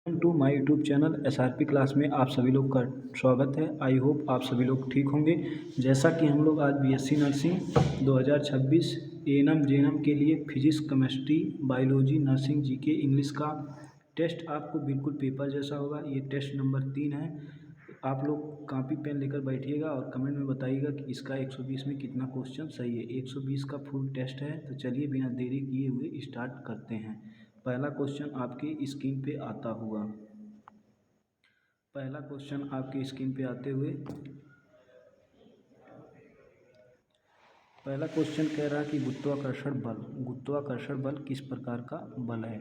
Welcome to my YouTube channel SRP class में आप सभी लोग का स्वागत है। आई होप आप सभी लोग ठीक होंगे। जैसा कि हम लोग आज बीएससी नर्सिंग 2026 एएनएम जेएनएम के लिए physics chemistry biology nursing GK English का टेस्ट आपको बिल्कुल पेपर जैसा होगा। ये टेस्ट नंबर 3 है। आप लोग कॉपी पेन लेकर बैठिएगा और कमेंट में बताइएगा कि इसका 120 में कितना क्वेश्चन सही है। 120 का फुल टेस्ट है। तो चलिए बिना देरी किए हुए स्टार्ट करते हैं। पहला क्वेश्चन आपकी स्क्रीन पे आता हुआ। पहला क्वेश्चन आपकी स्क्रीन पे आते हुए पहला क्वेश्चन कह रहा है कि गुरुत्वाकर्षण बल किस प्रकार का बल है।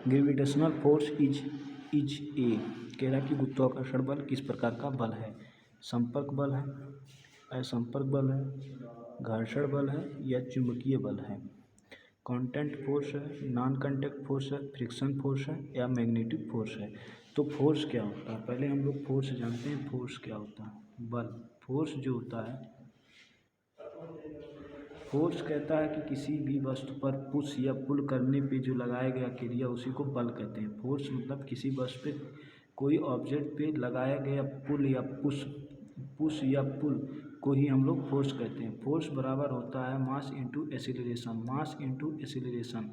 ग्रेविटेशनल फोर्स इज ए कह रहा है कि गुरुत्वाकर्षण बल किस प्रकार का बल है। संपर्क बल है, असंपर्क बल है, घर्षण बल है या चुंबकीय बल है। कांटेक्ट फोर्स है, नॉन कांटेक्ट फोर्स है, फ्रिक्शन फोर्स है या मैग्नेटिक फोर्स है। तो फोर्स क्या होता है, पहले हम लोग फोर्स जानते हैं। फोर्स क्या होता है, बल। फोर्स जो होता है, फोर्स कहता है कि किसी भी वस्तु पर पुश या पुल करने पे जो लगाया गया क्रिया उसी को बल कहते हैं। फोर्स मतलब किसी वस्तु पे कोई ऑब्जेक्ट पे लगाया गया पुल या पुश या पुल को ही हम लोग फोर्स कहते हैं। फोर्स बराबर होता है mass into acceleration. Mass into acceleration,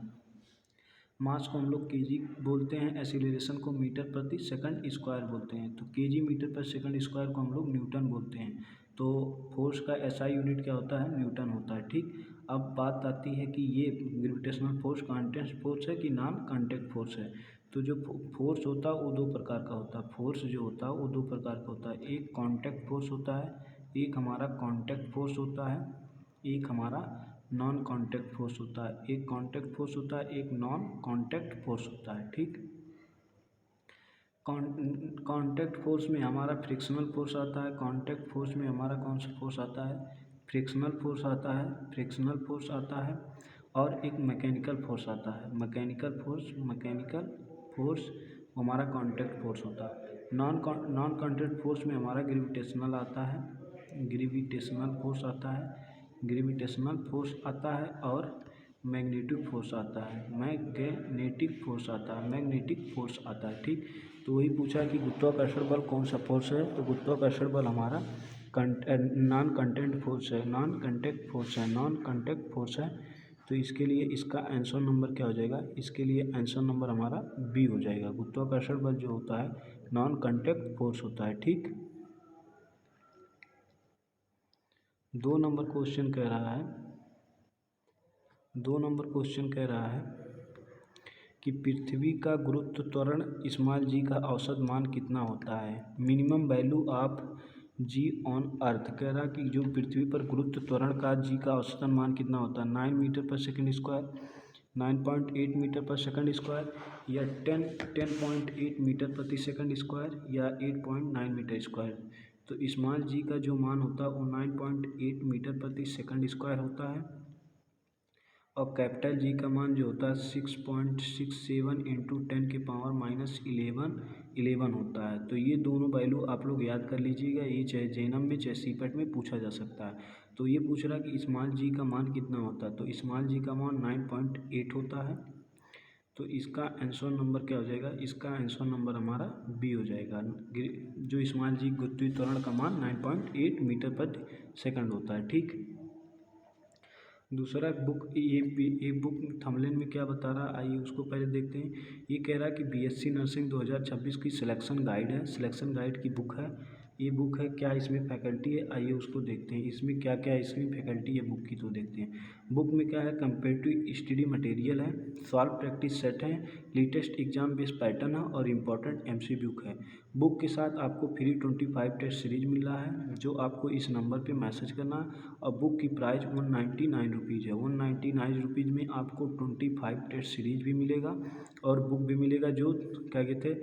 mass को हम लोग केजी बोलते हैं, एक्सीलरेशन को मीटर प्रति सेकंड स्क्वायर बोलते हैं। तो केजी मीटर पर सेकंड स्क्वायर को हम लोग न्यूटन बोलते हैं। तो फोर्स का एसआई यूनिट क्या होता है, न्यूटन होता है। ठीक, अब बात आती है कि ये ग्रेविटेशनल फोर्स कांटेक्ट फोर्स है कि नॉन कांटेक्ट फोर्स है। तो जो फोर्स होता है वो दो प्रकार का होता है। फोर्स जो होता है वो दो प्रकार का होता है। एक कांटेक्ट फोर्स होता है, एक हमारा कांटेक्ट फोर्स होता है, एक हमारा नॉन कांटेक्ट फोर्स होता है। एक कांटेक्ट फोर्स होता है, एक नॉन कांटेक्ट फोर्स होता है। ठीक, कांटेक्ट फोर्स में हमारा फ्रिक्शनल फोर्स आता है। कांटेक्ट फोर्स में हमारा कौन सा फोर्स आता है, फ्रिक्शनल फोर्स आता है, फ्रिक्शनल फोर्स आता है। और एक मैकेनिकल फोर्स आता है, मैकेनिकल फोर्स हमारा कांटेक्ट फोर्स होता है। नॉन कांटेक्ट फोर्स में हमारा ग्रेविटेशनल आता है, ग्रेविटेशनल फोर्स आता है, ग्रेविटेशनल फोर्स आता है और मैग्नेटिक फोर्स आता है, मैग्नेटिक फोर्स आता है, मैग्नेटिक फोर्स आता है। ठीक, तो वही पूछा कि गुरुत्वाकर्षण बल कौन सा फोर्स है। तो गुरुत्वाकर्षण बल हमारा नॉन कंटेंट फोर्स है, नॉन कंटेक्ट फोर्स है, नॉन कंटेक्ट फोर्स है। तो इसके लिए इसका आंसर नंबर क्या हो जाएगा, इसके लिए आंसर नंबर हमारा बी हो जाएगा। गुरुत्वाकर्षण बल जो होता है नॉन कंटेक्ट फोर्स होता है। ठीक, 2 नंबर क्वेश्चन कह रहा है, 2 नंबर क्वेश्चन कह रहा है कि पृथ्वी का गुरुत्व त्वरण स्मॉल जी का औसत मान कितना होता है। Minimum value of g on earth कह रहा कि जो पृथ्वी पर गुरुत्व त्वरण का जी का औसतन मान कितना होता है। 9 मीटर पर सेकंड स्क्वायर, 9.8 मीटर पर सेकंड स्क्वायर या 10.8 मीटर प्रति सेकंड स्क्वायर या 8.9 मीटर स्क्वायर। तो स्मॉल जी का जो मान होता है वो 9.8 मीटर प्रति सेकंड स्क्वायर होता है और कैपिटल जी का मान जो होता है 6.67 इंटू 10⁻11 होता है। तो ये दोनों वैल्यू आप लोग याद कर लीजिएगा। ये चाहे जेएनएम में चाहे सीपेट में पूछा जा सकता है। तो ये पूछ रहा है कि स्मॉल जी का मान कितना होता है। तो स्मॉल जी का मान 9.8 होता है। तो इसका आंसर नंबर क्या हो जाएगा, इसका आंसर नंबर हमारा बी हो जाएगा। जो स्मॉल जी गुरुत्वीय त्वरण का मान 9.8 मीटर प्रति सेकंड होता है। ठीक, दूसरा बुक ये बुक थंबनेल में क्या बता रहा है, आइए उसको पहले देखते हैं। ये कह रहा है कि बीएससी नर्सिंग 2026 की सिलेक्शन गाइड है, सिलेक्शन गाइड की बुक है। ये बुक है, क्या इसमें फैकल्टी है, आइए उसको देखते हैं। इसमें क्या क्या इसमें फैकल्टी है बुक की, तो देखते हैं। बुक में क्या है, कंपेरेटिव स्टडी मटेरियल है, सॉल्व प्रैक्टिस सेट है, लेटेस्ट एग्जाम बेस्ड पैटर्न है और इम्पॉर्टेंट एमसीक्यू है। बुक के साथ आपको फ्री 25 टेस्ट सीरीज मिल रहा है जो आपको इस नंबर पे मैसेज करना है। और बुक की प्राइस 199 रुपीज़ है। 199 रुपीज़ में आपको 25 टेस्ट सीरीज भी मिलेगा और बुक भी मिलेगा जो क्या कहते हैं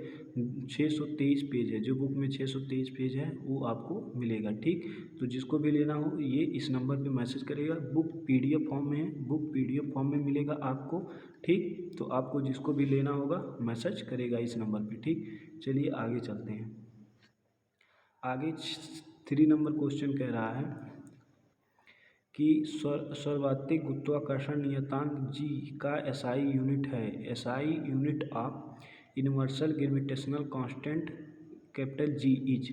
623 पेज है। जो बुक में 623 पेज है वो आपको मिलेगा। ठीक, तो जिसको भी लेना हो ये इस नंबर पे मैसेज करेगा। बुक पीडीएफ फॉर्म में है, बुक पीडीएफ फॉर्म में मिलेगा आपको। ठीक, तो आपको जिसको भी लेना होगा मैसेज करेगा इस नंबर पे। ठीक, चलिए आगे चलते हैं। आगे 3 नंबर क्वेश्चन कह रहा है कि सर्वाधिक गुरुत्वाकर्षण नियतांक जी का एसआई यूनिट है। SI unit of universal gravitational constant capital G is.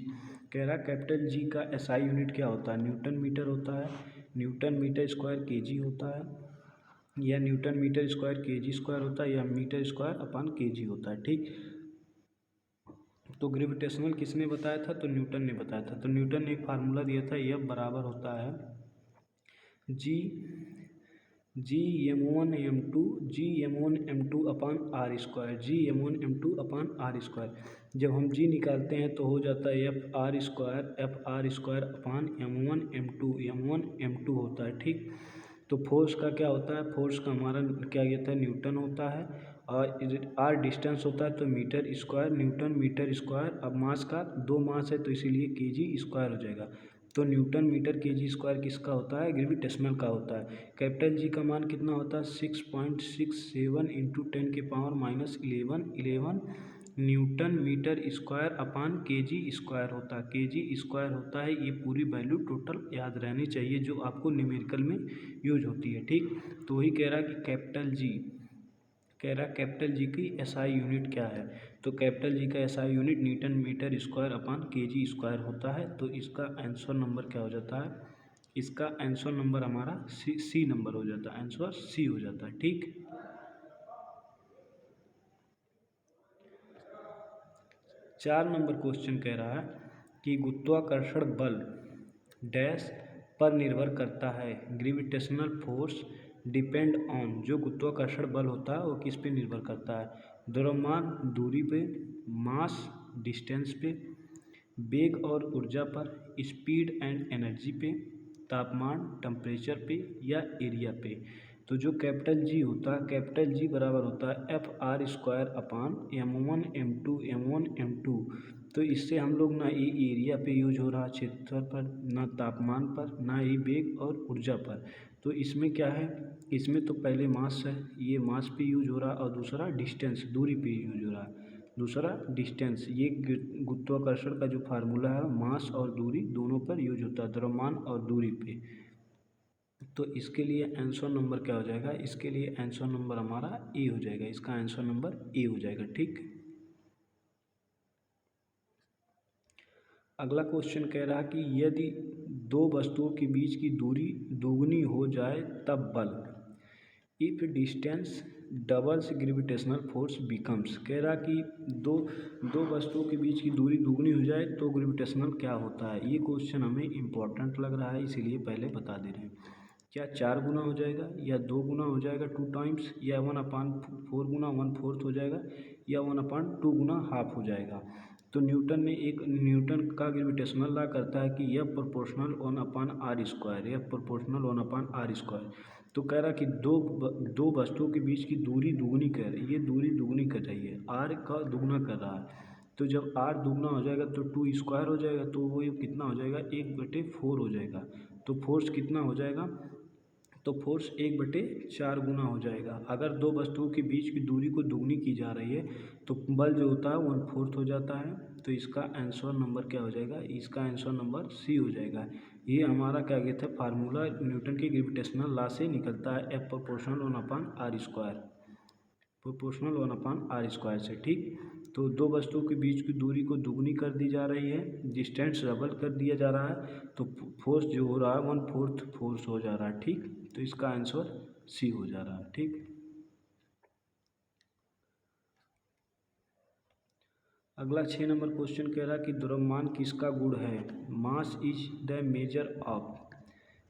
कह रहा कैपिटल जी का एसआई यूनिट क्या होता है, न्यूटन मीटर होता है, न्यूटन मीटर स्क्वायर केजी होता है, या newton metre square kg square होता है, या मीटर स्क्वायर अपान केजी होता है। ठीक, तो ग्रेविटेशनल किसने बताया था, तो न्यूटन ने बताया था। तो न्यूटन ने एक फार्मूला दिया था, F बराबर होता है G M one M two upon R square, G upon R square. जब हम जी निकालते हैं तो हो जाता है F R square upon M one M two होता है। ठीक, तो फोर्स का क्या होता है, फोर्स का हमारा क्या कहता है, न्यूटन होता है, और आर डिस्टेंस होता है तो metre square, newton metre square. अब मास का दो मास है तो इसीलिए केजी स्क्वायर हो जाएगा। तो न्यूटन मीटर केजी स्क्वायर किसका होता है, ग्रेविटेशनल का होता है। कैपिटल जी का मान कितना होता है, 6.67 into 10⁻11 newton metre square upon kg square होता है, केजी स्क्वायर होता है। ये पूरी वैल्यू टोटल याद रहनी चाहिए जो आपको न्यूमेरिकल में यूज होती है। ठीक, तो वही कह रहा है कि कैपिटल जी की एसआई यूनिट क्या है, तो कैपिटल जी का SI unit newton metre square upon kg square होता है। तो इसका आंसर नंबर क्या हो जाता है, इसका आंसर नंबर हमारा सी नंबर हो जाता है, आंसर सी हो जाता है। ठीक, 4 नंबर क्वेश्चन कह रहा है कि गुरुत्वाकर्षण बल डैश पर निर्भर करता है, ग्रेविटेशनल फोर्स डिपेंड ऑन। जो गुरुत्वाकर्षण बल होता है वो किस पे निर्भर करता है, द्रव्यमान दूरी पे, मास डिस्टेंस पे, वेग और ऊर्जा पर, स्पीड एंड एनर्जी पे, तापमान टेम्परेचर पे, या एरिया पे। तो जो कैपिटल जी होता है, कैपिटल जी बराबर होता है F R square upon M one M two. तो इससे हम लोग ना ये एरिया पे यूज हो रहा क्षेत्रफल पर, ना तापमान पर, ना ही वेग और ऊर्जा पर। तो इसमें क्या है, इसमें तो पहले मास है, ये मास पे यूज हो रहा, और दूसरा डिस्टेंस दूरी पे यूज हो रहा है, दूसरा डिस्टेंस। ये गुरुत्वाकर्षण का जो फार्मूला है मास और दूरी दोनों पर यूज होता है, द्रव्यमान और दूरी पे। तो इसके लिए आंसर नंबर क्या हो जाएगा, इसके लिए आंसर नंबर हमारा ए हो जाएगा, इसका आंसर नंबर ए हो जाएगा। ठीक, अगला क्वेश्चन कह रहा कि यदि दो वस्तुओं के बीच की दूरी दोगुनी हो जाए तब बल, if distance doubles gravitational force becomes. कह रहा कि दो वस्तुओं के बीच की दूरी दोगुनी हो जाए तो ग्रेविटेशनल क्या होता है। ये क्वेश्चन हमें इम्पोर्टेंट लग रहा है, इसीलिए पहले बता दे रहे हैं। क्या 4 गुना हो जाएगा, या 2 गुना हो जाएगा 2 टाइम्स, या 1/4 गुना 1/4 हो जाएगा, या 1/2 गुना हाफ हो जाएगा। तो न्यूटन का ग्रेविटेशनल लॉ करता है कि यह प्रोपोर्शनल 1/r स्क्वायर, यह प्रोपोर्शनल 1/r स्क्वायर। तो कह रहा कि दो वस्तुओं के बीच की दूरी दुगनी कर रही है, ये दूरी दुगनी कर रही है, आर का दुगना कर रहा है। तो जब आर दुगना हो जाएगा तो 2 स्क्वायर हो जाएगा, तो वो कितना हो जाएगा, 1/4 हो जाएगा। तो फोर्स कितना हो जाएगा, तो फोर्स 1/4 गुना हो जाएगा। अगर दो वस्तुओं के बीच की दूरी को दुगनी की जा रही है तो बल जो होता है 1/4 हो जाता है। तो इसका आंसर नंबर क्या हो जाएगा, इसका आंसर नंबर सी हो जाएगा। ये हमारा क्या कहते हैं, फार्मूला न्यूटन के ग्रेविटेशनल लॉ से निकलता है, F proportional 1/r square, proportional 1/r square से। ठीक, तो दो वस्तुओं के बीच की दूरी को दुगनी कर दी जा रही है, डिस्टेंस डबल कर दिया जा रहा है, तो फोर्स जो हो रहा है 1/4 फोर्स हो जा रहा है। ठीक, तो इसका आंसर सी हो जा रहा है। ठीक, अगला 6 नंबर क्वेश्चन कह रहा है कि द्रव्यमान किसका गुण है, mass is the measure of.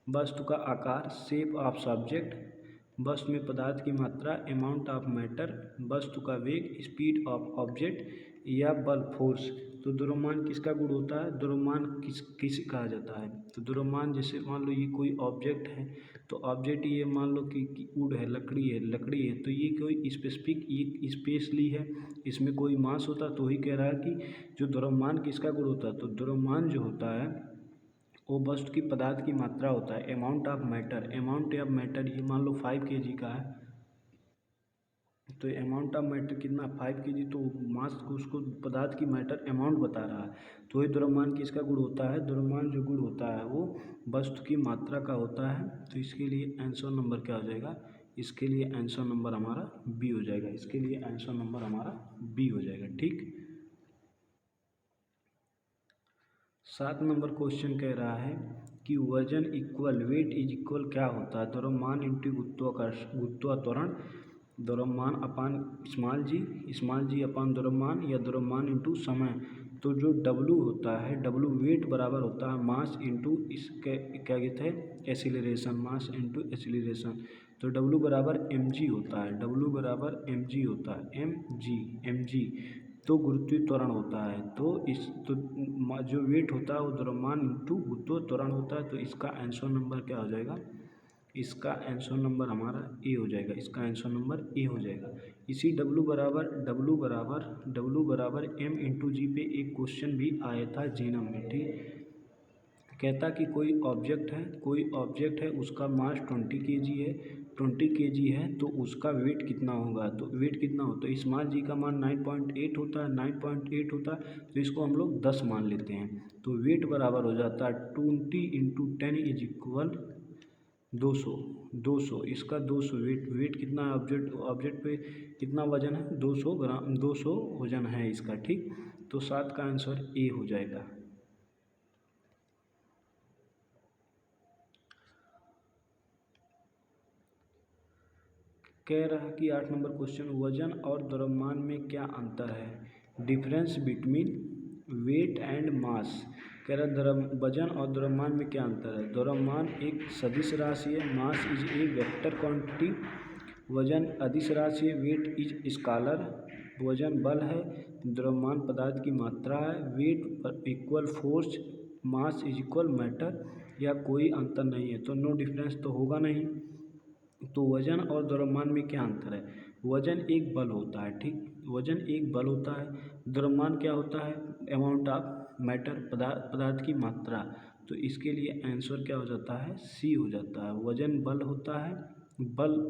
वस्तु का आकार, शेप ऑफ सब्जेक्ट, वस्तु में पदार्थ की मात्रा, अमाउंट ऑफ मैटर, वस्तु का वेग, स्पीड ऑफ ऑब्जेक्ट, या बल फोर्स। तो द्रव्यमान किसका गुण होता है, द्रव्यमान किसे कहा जाता है, तो द्रव्यमान जैसे मान लो ये कोई ऑब्जेक्ट है, तो ऑब्जेक्ट ये मान लो कि वुड है, लकड़ी है, तो ये कोई स्पेसिफिक ये स्पेसली है, इसमें कोई मास होता। तो ही कह रहा है कि जो द्रव्यमान किसका गुण होता है, तो द्रव्यमान जो होता है वो वस्तु की पदार्थ की मात्रा होता है, अमाउंट ऑफ मैटर, ये मान लो 5 kg का है, तो अमाउंट ऑफ मैटर कितना 5 kg, तो मास को उसको पदार्थ की मैटर अमाउंट बता रहा है। तो ये द्रव्यमान किसका गुण होता है, द्रव्यमान जो गुण होता है वो वस्तु की मात्रा का होता है। तो इसके लिए आंसर नंबर क्या हो जाएगा, इसके लिए आंसर नंबर हमारा बी हो जाएगा। इसके लिए आंसर नंबर हमारा बी हो जाएगा। ठीक, 7 नंबर क्वेश्चन कह रहा है कि वजन इक्वल वेट इज इक्वल क्या होता है? द्रव्यमान इंटू गुरुत्वाकर्षण, द्रव्यमान अपान स्मॉल जी अपान द्रव्यमान, या द्रव्यमान इंटू समय। तो जो W होता है, W वेट बराबर होता है मास इंटू इसके क्या कहते हैं एसिलरेशन, मास इंटू एसिलरेशन। तो W बराबर mg होता है, W बराबर mg होता है, mg तो गुरुत्वीय त्वरण होता है। तो जो वेट होता है वो द्रव्यमान इंटू गुरुत्वीय त्वरण होता है। तो इसका आंसर नंबर क्या हो जाएगा? इसका आंसर नंबर हमारा ए हो जाएगा। इसका आंसर नंबर ए हो जाएगा। इसी W बराबर m इंटू जी पे एक क्वेश्चन भी आया था जीनम में। ठीक, कहता कि कोई ऑब्जेक्ट है उसका मास 20 kg है तो उसका वेट कितना होगा? तो वेट कितना होता है? स्मॉल जी का मान 9.8 होता है, 9.8 होता है तो इसको हम लोग 10 मान लेते हैं। तो वेट बराबर हो जाता है 20 इंटू 10 इज इक्वल 200। इसका 200 वेट कितना है? ऑब्जेक्ट पे कितना वजन है? 200 ग्राम, 200 वजन है इसका। ठीक, तो 7 का आंसर ए हो जाएगा। कह रहा कि 8 नंबर क्वेश्चन, वजन और द्रव्यमान में क्या अंतर है? Difference between weight and mass. कह रहा वजन और द्रव्यमान में क्या अंतर है? द्रव्यमान एक सदिश राशि है, mass is a vector quantity, वजन अदिश राशि है, वेट इज स्केलर, वजन बल है, द्रव्यमान पदार्थ की मात्रा है, weight equal force, mass is equal matter, या कोई अंतर नहीं है। तो नो डिफरेंस तो होगा नहीं। तो वजन और द्रव्यमान में क्या अंतर है? वजन एक बल होता है। ठीक, वजन एक बल होता है। द्रव्यमान क्या होता है? अमाउंट ऑफ मैटर, पदार्थ की मात्रा। तो इसके लिए आंसर क्या हो जाता है? सी हो जाता है। वजन बल होता है,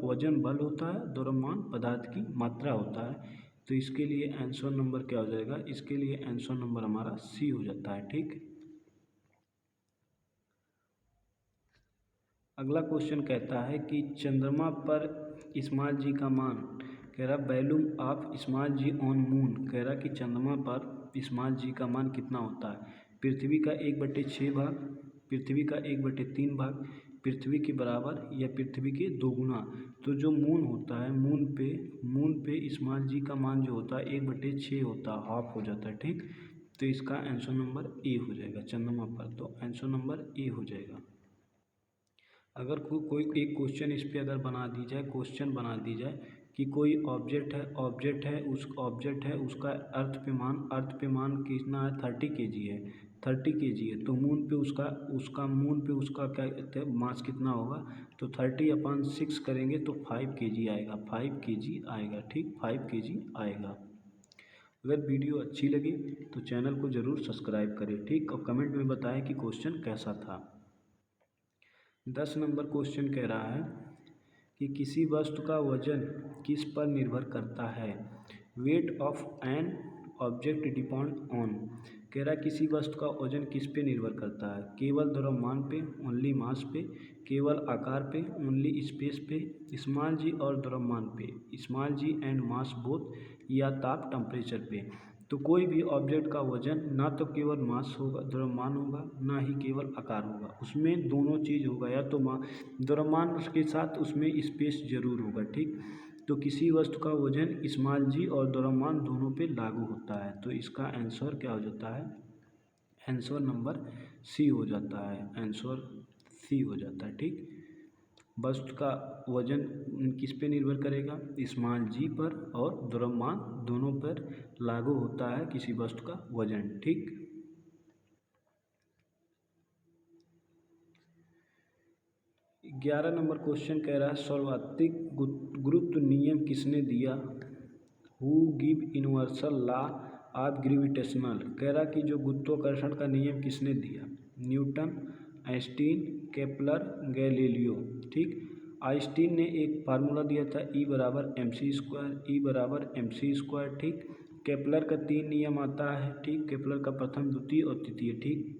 वजन बल होता है, द्रव्यमान पदार्थ की मात्रा होता है। तो इसके लिए आंसर नंबर क्या हो जाएगा? इसके लिए आंसर नंबर हमारा सी हो जाता है। ठीक, अगला क्वेश्चन कहता है कि चंद्रमा पर स्मॉल जी का मान, कह रहा value of small g on moon. कह रहा कि चंद्रमा पर स्मॉल जी का मान कितना होता है? पृथ्वी का 1/6 भाग, पृथ्वी का 1/3 भाग, पृथ्वी के बराबर, या पृथ्वी के 2 गुना। तो जो मून होता है, मून पे स्मॉल जी का मान जो होता है 1/6 होता है, हाफ हो जाता है। ठीक, तो इसका आंसर नंबर ए हो जाएगा चंद्रमा पर। तो आंसर नंबर ए हो जाएगा। अगर कोई एक क्वेश्चन इस पे अगर क्वेश्चन बना दी जाए कि कोई ऑब्जेक्ट है उसका अर्थ पे मान कितना है? 30 kg है, 30 kg है। तो मून पे उसका क्या कहते हैं मास कितना होगा? तो 30/6 करेंगे तो 5 kg आएगा, 5 kg आएगा। ठीक, 5 kg आएगा। अगर वीडियो अच्छी लगी तो चैनल को ज़रूर सब्सक्राइब करें। ठीक, और कमेंट में बताएं कि क्वेश्चन कैसा था। 10 नंबर क्वेश्चन कह रहा है कि किसी वस्तु का वजन किस पर निर्भर करता है? Weight of an object depend on. कह रहा है किसी वस्तु का वजन किस पे निर्भर करता है? केवल द्रव्यमान पे, ओनली मास पे, केवल आकार पे, ओनली स्पेस पे, स्मॉल जी और द्रव्यमान पे, small g and mass both, या ताप टेम्परेचर पे। तो कोई भी ऑब्जेक्ट का वजन ना तो केवल मास होगा, द्रव्यमान होगा, ना ही केवल आकार होगा, उसमें दोनों चीज़ होगा। या तो द्रव्यमान के साथ उसमें स्पेस जरूर होगा। ठीक, तो किसी वस्तु का वजन स्मॉल जी और द्रव्यमान दोनों पे लागू होता है। तो इसका आंसर क्या हो जाता है? आंसर नंबर सी हो जाता है। आंसर सी हो जाता है। ठीक, वस्तु का वजन किस पे निर्भर करेगा? स्मॉल जी पर और द्रव्यमान दोनों पर लागू होता है किसी वस्तु का वजन। ठीक, 11 नंबर क्वेश्चन कह रहा है सर्वाधिक गुरुत्व नियम किसने दिया? Who give universal law of gravitational. कह रहा कि जो गुरुत्वाकर्षण का नियम किसने दिया? Newton, Einstein, Kepler, Galileo. ठीक, आइंस्टीन ने एक फार्मूला दिया था E बराबर mc²। ठीक, केपलर का 3 नियम आता है। ठीक, केपलर का प्रथम, द्वितीय और तृतीय। ठीक,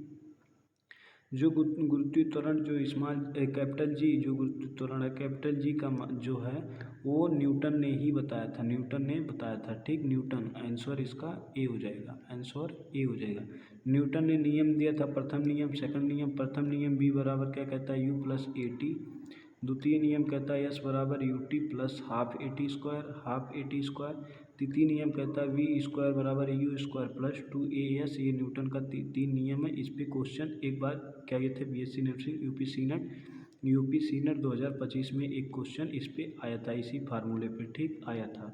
जो गुरुत्वीय त्वरण जो स्मॉल कैपिटल जी, जो गुरुत्वीय त्वरण है कैपिटल जी का जो है वो न्यूटन ने ही बताया था, न्यूटन ने बताया था। ठीक, न्यूटन, आंसर इसका ए हो जाएगा, आंसर ए हो जाएगा। न्यूटन ने नियम दिया था, प्रथम नियम, सेकंड नियम। प्रथम नियम बी बराबर क्या कहता है, यू प्लस ए टी। द्वितीय नियम कहता है एस बराबर U T plus half A T square, half A T square. तृतीय नियम कहता है वी स्क्वायर बराबर यू स्क्वायर प्लस 2 AS। ये न्यूटन का तीन नियम है। इस पे क्वेश्चन एक बार क्या ये थे, BSc नर्सिंग यूपी सीनेट 2025 में एक क्वेश्चन इस पे आया था, इसी फार्मूले पे, ठीक, आया था।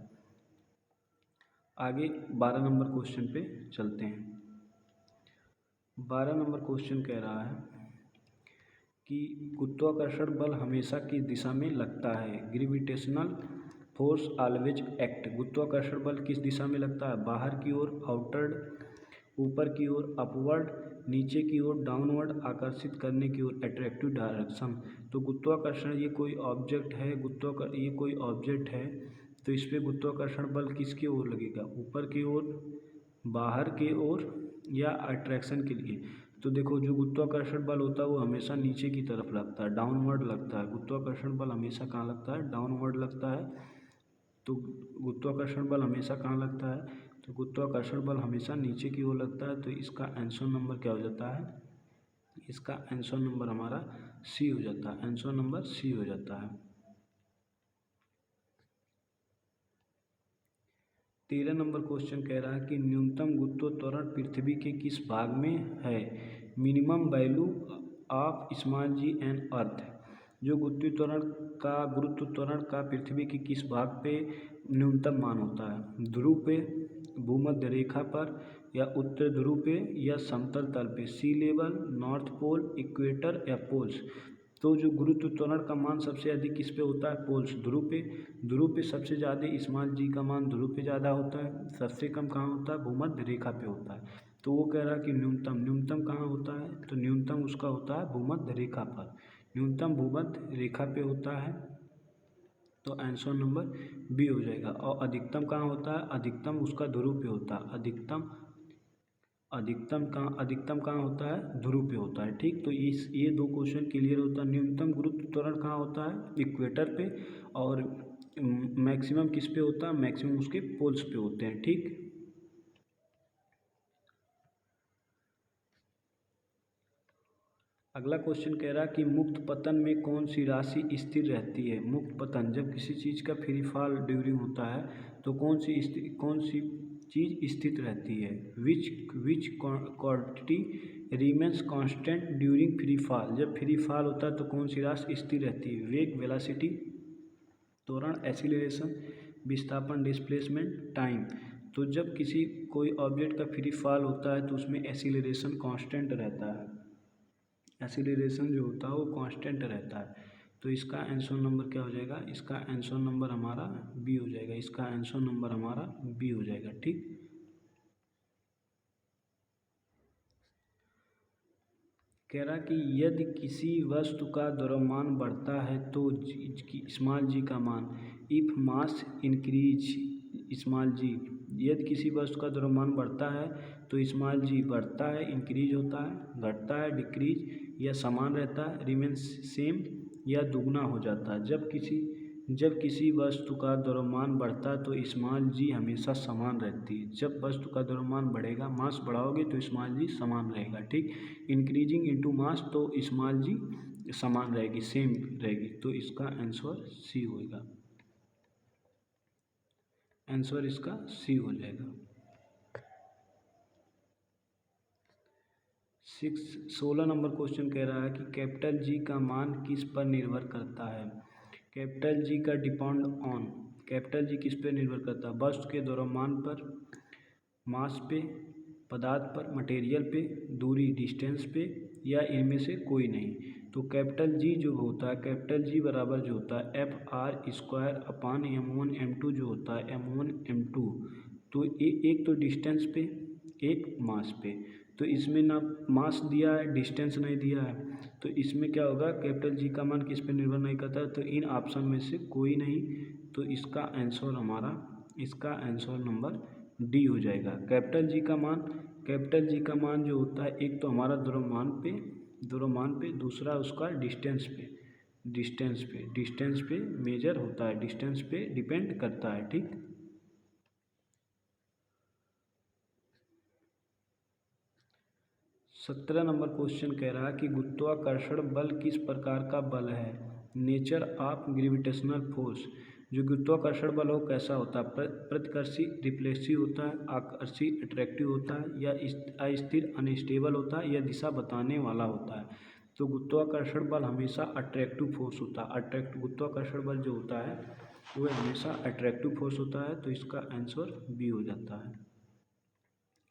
आगे 12 नंबर क्वेश्चन पे चलते हैं। 12 नंबर क्वेश्चन कह रहा है कि गुरुत्वाकर्षण बल हमेशा किस दिशा में लगता है, ग्रेविटेशनल फोर्स ऑलवेज एक्ट। गुरुत्वाकर्षण बल किस दिशा में लगता है, बाहर की ओर आउटवर्ड, ऊपर की ओर अपवर्ड, नीचे की ओर डाउनवर्ड, आकर्षित करने की ओर अट्रैक्टिव डायरेक्शन। तो गुरुत्वाकर्षण ये कोई ऑब्जेक्ट है, ये कोई ऑब्जेक्ट है, तो इस पर गुरुत्वाकर्षण बल किसकी ओर लगेगा, ऊपर की ओर, बाहर की ओर या अट्रैक्शन के लिए। तो देखो जो गुरुत्वाकर्षण बल होता है वो हमेशा नीचे की तरफ लगता है, डाउनवर्ड लगता है। गुरुत्वाकर्षण बल हमेशा कहाँ लगता है, डाउनवर्ड लगता है। तो गुरुत्वाकर्षण बल हमेशा कहाँ लगता है, तो गुरुत्वाकर्षण बल हमेशा नीचे की ओर लगता है। तो इसका आंसर नंबर क्या हो जाता है, इसका आंसर नंबर हमारा सी हो जाता है, आंसर नंबर सी हो जाता है। 13 नंबर क्वेश्चन कह रहा है कि न्यूनतम गुरुत्व त्वरण पृथ्वी के किस भाग में है, minimum value of small g and earth. जो गुरुत्व त्वरण का पृथ्वी के किस भाग पे न्यूनतम मान होता है, ध्रुव पे, भूमध्य रेखा पर, या उत्तर ध्रुव पे, या समतल तल पे, सी लेवल, नॉर्थ पोल, इक्वेटर या पोल्स। तो जो गुरुत्व त्वरण का मान सबसे अधिक किस पे होता है, पोल्स, ध्रुव पे। ध्रुव पे सबसे ज़्यादा स्मॉल जी का मान ध्रुव पे ज़्यादा होता है, सबसे कम कहाँ होता है, भूमध्य रेखा पे होता है। तो वो कह रहा है कि न्यूनतम कहाँ होता है, तो न्यूनतम उसका होता है भूमध्य रेखा पर, न्यूनतम भूमध्य रेखा पे होता है। तो आंसर नंबर बी हो जाएगा। और अधिकतम कहाँ होता है, अधिकतम उसका ध्रुव पे होता है, अधिकतम कहाँ होता है, ध्रुव पे होता है। ठीक, तो ये दो क्वेश्चन क्लियर होता है। न्यूनतम गुरुत्व त्वरण कहाँ होता है, इक्वेटर पे, और मैक्सिमम किस पे होता है, मैक्सिमम उसके पोल्स पे होते हैं। ठीक, अगला क्वेश्चन कह रहा है कि मुक्त पतन में कौन सी राशि स्थिर रहती है। मुक्त पतन, जब किसी चीज़ का फ्री फॉल ड्यूरिंग होता है तो कौन सी चीज़ स्थित रहती है, विच quantity remains constant during free fall. जब फ्री फॉल होता है तो कौन सी राशि स्थिर रहती है, वेग, वेलोसिटी, त्वरण, एक्सीलरेशन, विस्थापन, डिस्प्लेसमेंट, टाइम। तो जब कोई ऑब्जेक्ट का फ्री फॉल होता है तो उसमें एक्सीलरेशन कांस्टेंट रहता है, एक्सीलरेशन जो होता है वो कांस्टेंट रहता है। तो इसका आंसर नंबर क्या हो जाएगा, इसका आंसर नंबर हमारा बी हो जाएगा, इसका आंसर नंबर हमारा बी हो जाएगा। ठीक, कह रहा कि यदि किसी वस्तु का द्रव्यमान बढ़ता है तो स्मॉल जी का मान, इफ मास इंक्रीज स्मॉल जी। यदि किसी वस्तु का द्रव्यमान बढ़ता है तो स्मॉल जी बढ़ता है, इंक्रीज होता है, घटता है, डिक्रीज, या समान रहता है, रिमेन्स सेम, या दुगना हो जाता है। जब किसी वस्तु का द्रव्यमान बढ़ता है तो स्मॉल जी हमेशा समान रहती है। जब वस्तु का द्रव्यमान बढ़ेगा, मास बढ़ाओगे तो स्मॉल जी समान रहेगा। ठीक, इंक्रीजिंग इनटू मास तो स्मॉल जी समान रहेगी, सेम रहेगी। तो इसका आंसर सी होगा, आंसर इसका सी हो जाएगा। 16 नंबर क्वेश्चन कह रहा है कि कैपिटल जी का मान किस पर निर्भर करता है। कैपिटल जी का डिपेंड ऑन, कैपिटल जी किस पर निर्भर करता है, वस्तु के द्रव्यमान पर, मास पे, पदार्थ पर, मटेरियल पे, दूरी, डिस्टेंस पे, या इनमें से कोई नहीं। तो कैपिटल जी जो होता है, कैपिटल जी बराबर जो होता है FR² अपान M1 M2 जो होता है M1 M2। तो एक तो डिस्टेंस पे, एक मास पे। तो इसमें ना मास दिया है, डिस्टेंस नहीं दिया है, तो इसमें क्या होगा, कैपिटल जी का मान किस पे निर्भर नहीं करता है, तो इन ऑप्शन में से कोई नहीं। तो इसका आंसर नंबर डी हो जाएगा। कैपिटल जी का मान जो होता है, एक तो हमारा द्रव्यमान पे, द्रव्यमान पे, दूसरा उसका डिस्टेंस पे मेजर होता है, डिस्टेंस पे डिपेंड करता है। ठीक, 17 नंबर क्वेश्चन कह रहा है कि गुरुत्वाकर्षण बल किस प्रकार का बल है। Nature of gravitational force. जो गुरुत्वाकर्षण बल हो कैसा होता है, प्रतिकर्षी रिपल्सिव होता है, आकर्षी अट्रैक्टिव होता है, या अस्थिर अनस्टेबल होता है, या दिशा बताने वाला होता है। तो गुरुत्वाकर्षण बल हमेशा अट्रैक्टिव फोर्स होता है। गुरुत्वाकर्षण बल जो होता है वह हमेशा अट्रैक्टिव फोर्स होता है। तो इसका आंसर बी हो जाता है,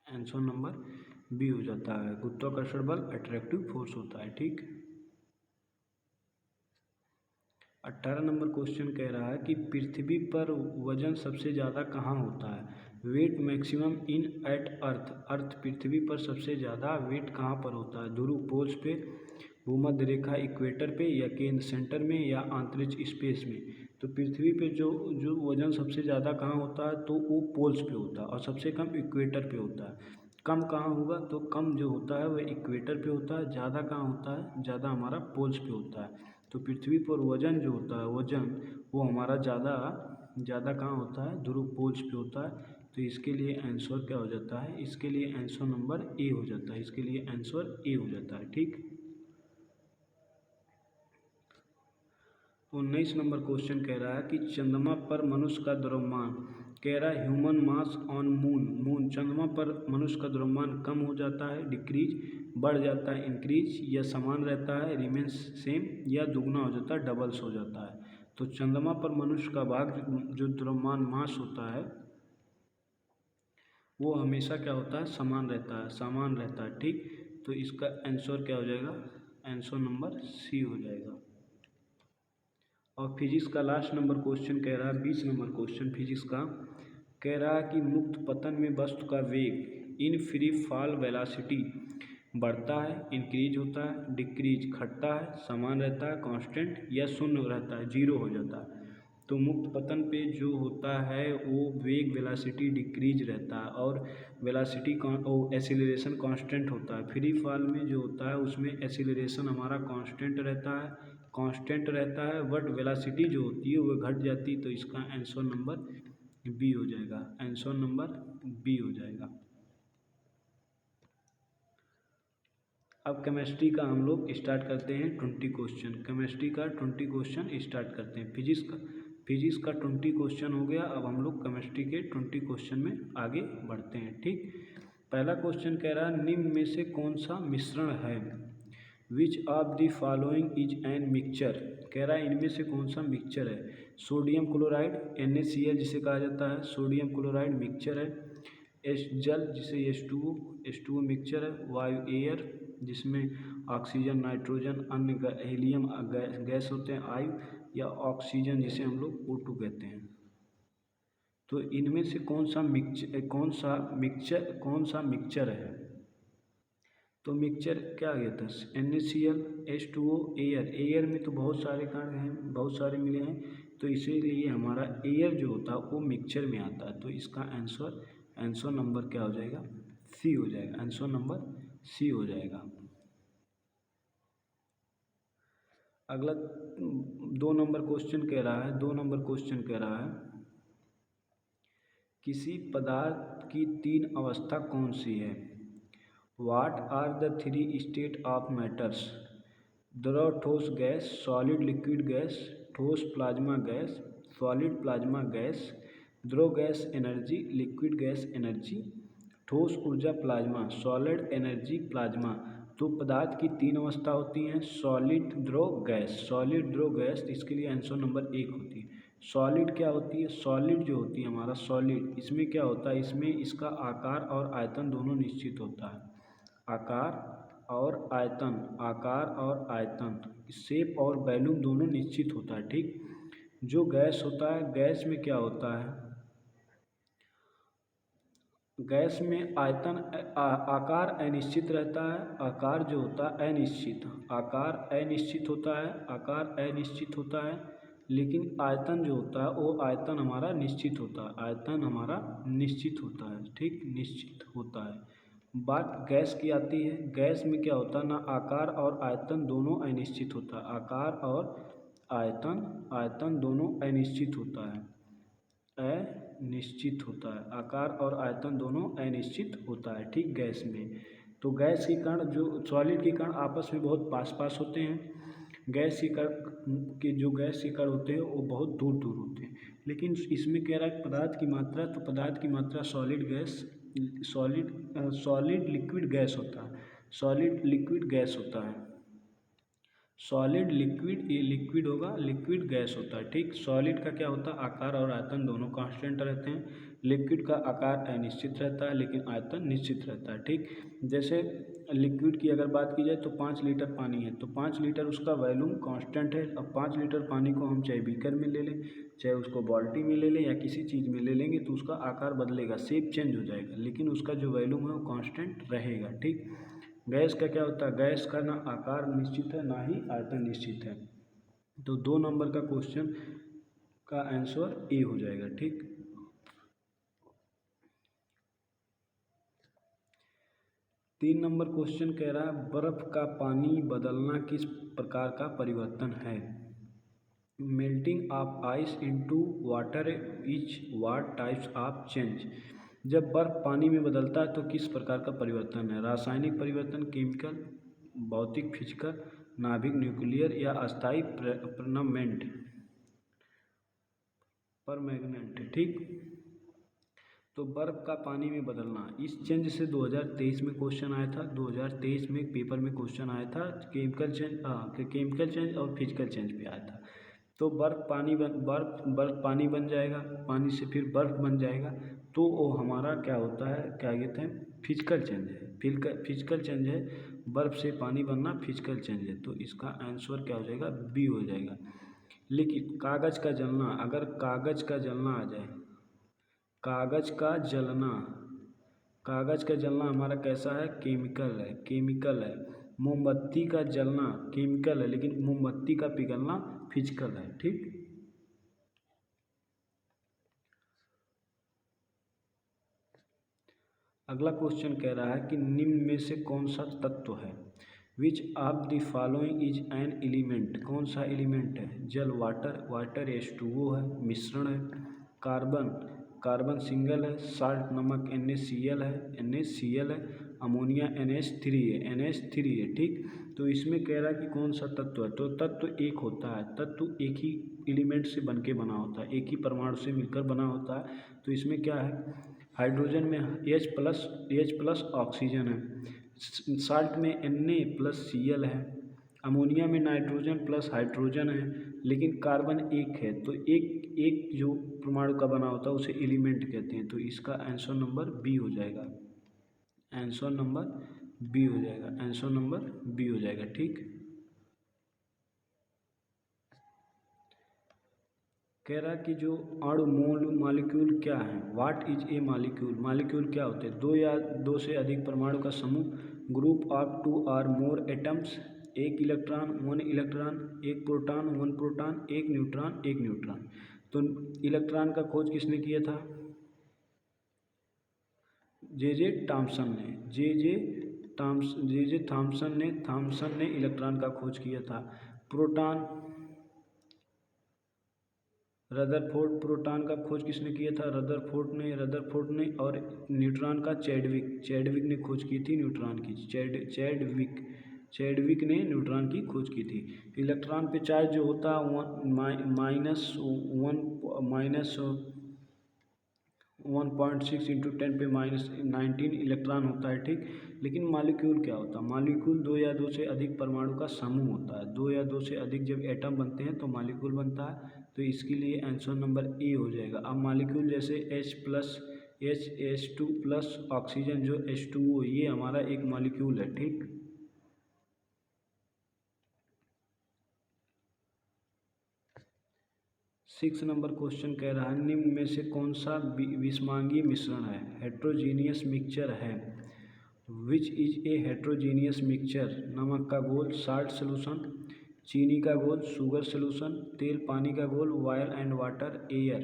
आंसर नंबर बी हो जाता है। गुरुत्वाकर्षण बल अट्रैक्टिव फोर्स होता है। ठीक, 18 नंबर क्वेश्चन कह रहा है कि पृथ्वी पर वजन सबसे ज़्यादा कहाँ होता है। वेट मैक्सिमम इन एट अर्थ पृथ्वी पर सबसे ज़्यादा वेट कहाँ पर होता है। ध्रुव पोल्स पे, भूमध्य रेखा इक्वेटर पे, या केंद्र सेंटर में, या अंतरिक्ष स्पेस में। तो पृथ्वी पे जो जो वजन सबसे ज़्यादा कहाँ होता है, तो वो पोल्स पे होता है, और सबसे कम इक्वेटर पे होता है। कम कहाँ होगा, तो कम जो होता है वह इक्वेटर पे होता है, ज़्यादा कहाँ होता है, ज़्यादा हमारा पोल्स पे होता है। तो पृथ्वी पर वजन जो होता है, वजन वो हमारा ज़्यादा कहाँ होता है, ध्रुव पोल्स पे होता है। तो इसके लिए आंसर क्या हो जाता है, इसके लिए आंसर नंबर ए हो जाता है, इसके लिए आंसर ए हो जाता है। ठीक, 19 नंबर क्वेश्चन कह रहा है कि चंद्रमा पर मनुष्य का द्रव्यमान, कह रहा है ह्यूमन मास ऑन मून चंद्रमा पर मनुष्य का द्रव्यमान कम हो जाता है, डिक्रीज, बढ़ जाता है, इंक्रीज, या समान रहता है, रिमेन्स सेम, या दुगना हो जाता है, डबल्स हो जाता है। तो चंद्रमा पर मनुष्य का भाग जो द्रव्यमान मास होता है वो हमेशा क्या होता है, समान रहता है। ठीक, तो इसका आंसर क्या हो जाएगा, आंसर नंबर सी हो जाएगा। और फिजिक्स का लास्ट नंबर क्वेश्चन कह रहा है, 20 नंबर क्वेश्चन फिजिक्स का कह रहा है कि मुक्त पतन में वस्तु का वेग इन फ्री फॉल वेलोसिटी बढ़ता है, इंक्रीज होता है, डिक्रीज घटता है, समान रहता है, कांस्टेंट, या शून्य रहता है, जीरो हो जाता है। तो मुक्त पतन पे जो होता है वो वेग वेलोसिटी डिक्रीज रहता है, और वेलोसिटी एसिलरेशन कांस्टेंट होता है। फ्री फॉल में जो होता है उसमें एसिलरेशन हमारा कांस्टेंट रहता है, बट वेलोसिटी जो होती है वो घट जाती है। तो इसका आंसर नंबर बी हो जाएगा, आंसर नंबर बी हो जाएगा। अब केमिस्ट्री का हम लोग स्टार्ट करते हैं 20 क्वेश्चन, केमिस्ट्री का 20 क्वेश्चन स्टार्ट करते हैं। फिजिक्स का 20 क्वेश्चन हो गया। अब हम लोग केमिस्ट्री के 20 क्वेश्चन में आगे बढ़ते हैं। ठीक, पहला क्वेश्चन कह रहा है निम्न में से कौन सा मिश्रण है। Which of the following is an mixture, कह रहा है इनमें से कौन सा मिक्सचर है। सोडियम क्लोराइड NaCl जिसे कहा जाता है सोडियम क्लोराइड मिक्सचर है। जल जिसे H2O मिक्सचर है। वायु एयर जिसमें ऑक्सीजन, नाइट्रोजन, अन्य हीलियम गैस होते हैं वायु, या ऑक्सीजन जिसे हम लोग O2 कहते हैं। तो इनमें से कौन सा मिक्सचर है। तो मिक्सचर क्या गया था, NaCl, H2O, एयर में तो बहुत सारे कण हैं, बहुत सारे मिले हैं, तो इसीलिए हमारा एयर जो होता है वो मिक्सचर में आता है। तो इसका आंसर नंबर क्या हो जाएगा, सी हो जाएगा, आंसर नंबर सी हो जाएगा। अगला 2 नंबर क्वेश्चन कह रहा है किसी पदार्थ की 3 अवस्था कौन सी है। What are the 3 state of matters. द्रव ठोस गैस, सॉलिड लिक्विड गैस, ठोस plasma gas, solid plasma gas, द्रव gas energy, liquid gas energy, ठोस ऊर्जा प्लाज्मा, सॉलिड एनर्जी प्लाज्मा। तो पदार्थ की 3 अवस्था होती हैं, सॉलिड, द्रव, गैस। इसके लिए आंसर नंबर 1 होती है। सॉलिड क्या होती है, सॉलिड जो होती है हमारा सॉलिड, इसमें क्या होता है, इसमें इसका आकार और आयतन दोनों निश्चित होता है। आकार और आयतन, शेप और वॉल्यूम दोनों निश्चित होता है। ठीक, जो गैस होता है, गैस में क्या होता है, गैस में आकार अनिश्चित रहता है। आकार जो होता है अनिश्चित होता है, लेकिन आयतन जो होता है वो आयतन हमारा निश्चित होता है। ठीक, निश्चित होता है। बात गैस की आती है। गैस में क्या होता है ना, आकार और आयतन दोनों अनिश्चित होता है। आकार और आयतन दोनों अनिश्चित होता है। अनिश्चित होता है, आकार और आयतन दोनों अनिश्चित होता है, ठीक। गैस में तो गैस के कण जो सॉलिड के कण आपस में बहुत पास पास होते हैं। गैस जो गैस के कण होते हैं वो बहुत दूर दूर होते हैं। लेकिन इसमें कह रहा है पदार्थ की मात्रा, तो पदार्थ की मात्रा सॉलिड लिक्विड गैस होता है। सॉलिड लिक्विड गैस होता है। सॉलिड लिक्विड, ये लिक्विड होगा, लिक्विड गैस होता है, ठीक। सॉलिड का क्या होता है, आकार और आयतन दोनों कांस्टेंट रहते हैं। लिक्विड का आकार अनिश्चित रहता है लेकिन आयतन निश्चित रहता है, ठीक। जैसे लिक्विड की अगर बात की जाए तो 5 लीटर पानी है, तो 5 लीटर उसका वॉल्यूम कांस्टेंट है। अब 5 लीटर पानी को हम चाहे बीकर में ले लें, चाहे उसको बाल्टी में ले लें या किसी चीज़ में ले लेंगे तो उसका आकार बदलेगा, शेप चेंज हो जाएगा, लेकिन उसका जो वॉल्यूम है वो कांस्टेंट रहेगा, ठीक। गैस का क्या होता है, गैस का ना आकार निश्चित है ना ही आयतन निश्चित है। तो 2 नंबर का क्वेश्चन का आंसर ए हो जाएगा, ठीक। 3 नंबर क्वेश्चन कह रहा है बर्फ का पानी बदलना किस प्रकार का परिवर्तन है। Melting of ice into water is what types of change. जब बर्फ पानी में बदलता है तो किस प्रकार का परिवर्तन है। रासायनिक परिवर्तन, केमिकल, भौतिक, फिजिकल, नाभिक, न्यूक्लियर या अस्थायी परमैग्नेंट, ठीक। तो बर्फ का पानी में बदलना, इस चेंज से 2023 में क्वेश्चन आया था। 2023 में पेपर में क्वेश्चन आया था, केमिकल चेंज और फिजिकल चेंज पे आया था। तो बर्फ पानी बन जाएगा, पानी से फिर बर्फ बन जाएगा, तो वो हमारा क्या होता है, क्या कहते हैं, फिजिकल चेंज है। फिजिकल चेंज है, बर्फ से पानी बनना फिजिकल चेंज है। तो इसका आंसर क्या हो जाएगा, बी हो जाएगा। लेकिन कागज़ का जलना, अगर कागज़ का जलना आ जाए, कागज़ का जलना हमारा कैसा है, केमिकल है। मोमबत्ती का जलना केमिकल है लेकिन मोमबत्ती का पिघलना फिजिकल है, ठीक। अगला क्वेश्चन कह रहा है कि निम्न में से कौन सा तत्व है। Which of the following is an element. कौन सा एलिमेंट है, जल वाटर H2O है, मिश्रण है। कार्बन सिंगल है। साल्ट नमक NaCl है। अमोनिया NH3 है, ठीक। तो इसमें कह रहा है कि कौन सा तत्व है, तो तत्व एक होता है। तत्व एक ही एलिमेंट से बन के बना होता है, एक ही परमाणु से मिलकर बना होता है। तो इसमें क्या है, हाइड्रोजन में H+ ऑक्सीजन है। साल्ट में Na+Cl है। अमोनिया में नाइट्रोजन प्लस हाइड्रोजन है। लेकिन कार्बन एक है, तो एक जो परमाणु का बना होता है उसे एलिमेंट कहते हैं। तो इसका आंसर नंबर बी हो जाएगा। आंसर नंबर बी हो जाएगा, ठीक। कह रहा है कि जो अणु मॉलिक्यूल क्या है। What is A molecule. Molecule क्या होते हैं, 2 या 2 से अधिक परमाणु का समूह। ग्रुप ऑफ 2 और मोर atoms. 1 electron 1 electron, 1 proton 1 proton, 1 neutron 1 neutron. तो इलेक्ट्रॉन का खोज किसने किया था, जे थॉमसन ने इलेक्ट्रॉन का खोज किया था। प्रोटॉन प्रोटॉन का खोज किसने किया था, रदरफोर्ड ने। और न्यूट्रॉन का चैडविक ने खोज की थी न्यूट्रॉन की। चैडविक ने न्यूट्रॉन की खोज की थी। इलेक्ट्रॉन पे चार्ज जो होता है -1.6 × 10⁻19 इलेक्ट्रॉन होता है, ठीक। लेकिन मॉलिक्यूल क्या होता है, मॉलिक्यूल 2 या 2 से अधिक परमाणु का समूह होता है। 2 या 2 से अधिक जब एटम बनते हैं तो मॉलिक्यूल बनता है। तो इसके लिए आंसर नंबर ए हो जाएगा। अब मॉलिक्यूल जैसे H2+ ऑक्सीजन जो H2O, ये हमारा एक मॉलिक्यूल है, ठीक। सिक्स नंबर क्वेश्चन कह रहा है निम्न में से कौन सा विषमांगी मिश्रण है, हेट्रोजीनियस मिक्सचर है। Which is a heterogeneous mixture. नमक का घोल, साल्ट सोल्यूशन, चीनी का घोल, शुगर सोल्यूशन, तेल पानी का घोल, ऑयल एंड वाटर, एयर।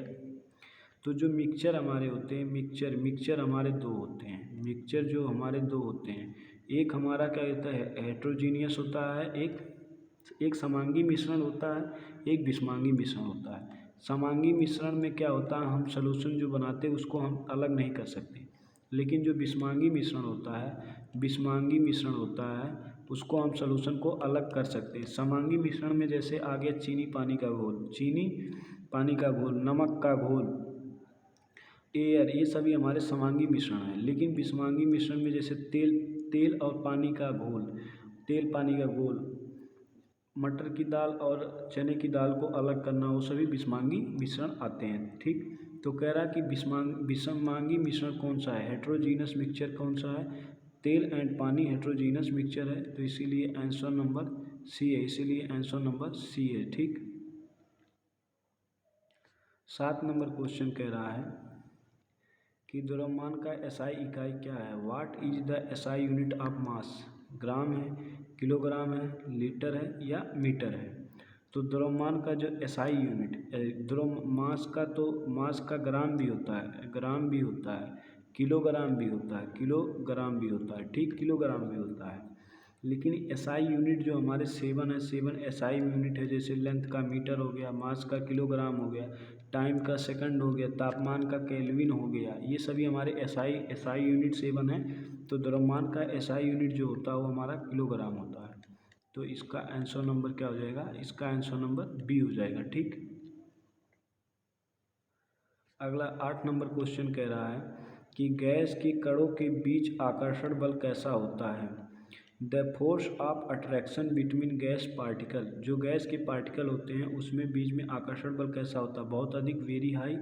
तो जो मिक्सचर हमारे होते हैं, मिक्सचर हमारे दो होते हैं, मिक्सचर जो हमारे दो होते हैं, एक हमारा क्या होता है, हेट्रोजीनियस होता है, एक समांगी मिश्रण होता है, एक विषमांगी मिश्रण होता है। समांगी मिश्रण में क्या होता है, हम सॉल्यूशन जो बनाते हैं उसको हम अलग नहीं कर सकते, लेकिन जो विषमांगी मिश्रण होता है, विषमांगी मिश्रण होता है उसको हम सॉल्यूशन को अलग कर सकते हैं। समांगी मिश्रण में जैसे आ गया चीनी पानी का घोल, चीनी पानी का घोल, नमक का घोल, एयर, ये सभी हमारे समांगी मिश्रण हैं। लेकिन विषमांगी मिश्रण में जैसे तेल तेल और पानी का घोल, तेल पानी का घोल, मटर की दाल और चने की दाल को अलग करना, वो सभी विषमांगी मिश्रण आते हैं। ठीक, तो कह रहा कि विषमांगी मिश्रण कौन सा है, हेट्रोजीनस मिक्सचर कौन सा है, तेल एंड पानी हेट्रोजीनस मिक्सचर है, तो इसीलिए आंसर नंबर सी है, इसीलिए आंसर नंबर सी है। ठीक, 7 नंबर क्वेश्चन कह रहा है कि द्रव्यमान का एसआई इकाई क्या है, what is the SI unit of mass, gram है, किलोग्राम है, लीटर है या मीटर है। तो द्रव्यमान का जो एसआई यूनिट, द्रव मास का, तो मास का ग्राम भी होता है, ग्राम भी होता है, किलोग्राम भी होता है, किलोग्राम भी होता है, ठीक, किलोग्राम भी होता है। लेकिन एसआई यूनिट जो हमारे 7 है, 7 एसआई यूनिट है, जैसे लेंथ का मीटर हो गया, मास का किलोग्राम हो गया, टाइम का सेकंड हो गया, तापमान का केल्विन हो गया, ये सभी हमारे एसआई यूनिट 7 है। तो द्रव्यमान का एसआई यूनिट जो होता है वो हमारा किलोग्राम होता है। तो इसका आंसर नंबर क्या हो जाएगा, इसका आंसर नंबर बी हो जाएगा। ठीक, अगला 8 नंबर क्वेश्चन कह रहा है कि गैस के कणों के बीच आकर्षण बल कैसा होता है, the force of attraction between gas particle, जो गैस के पार्टिकल होते हैं उसमें बीच में आकर्षण बल कैसा होता है, बहुत अधिक वेरी हाई,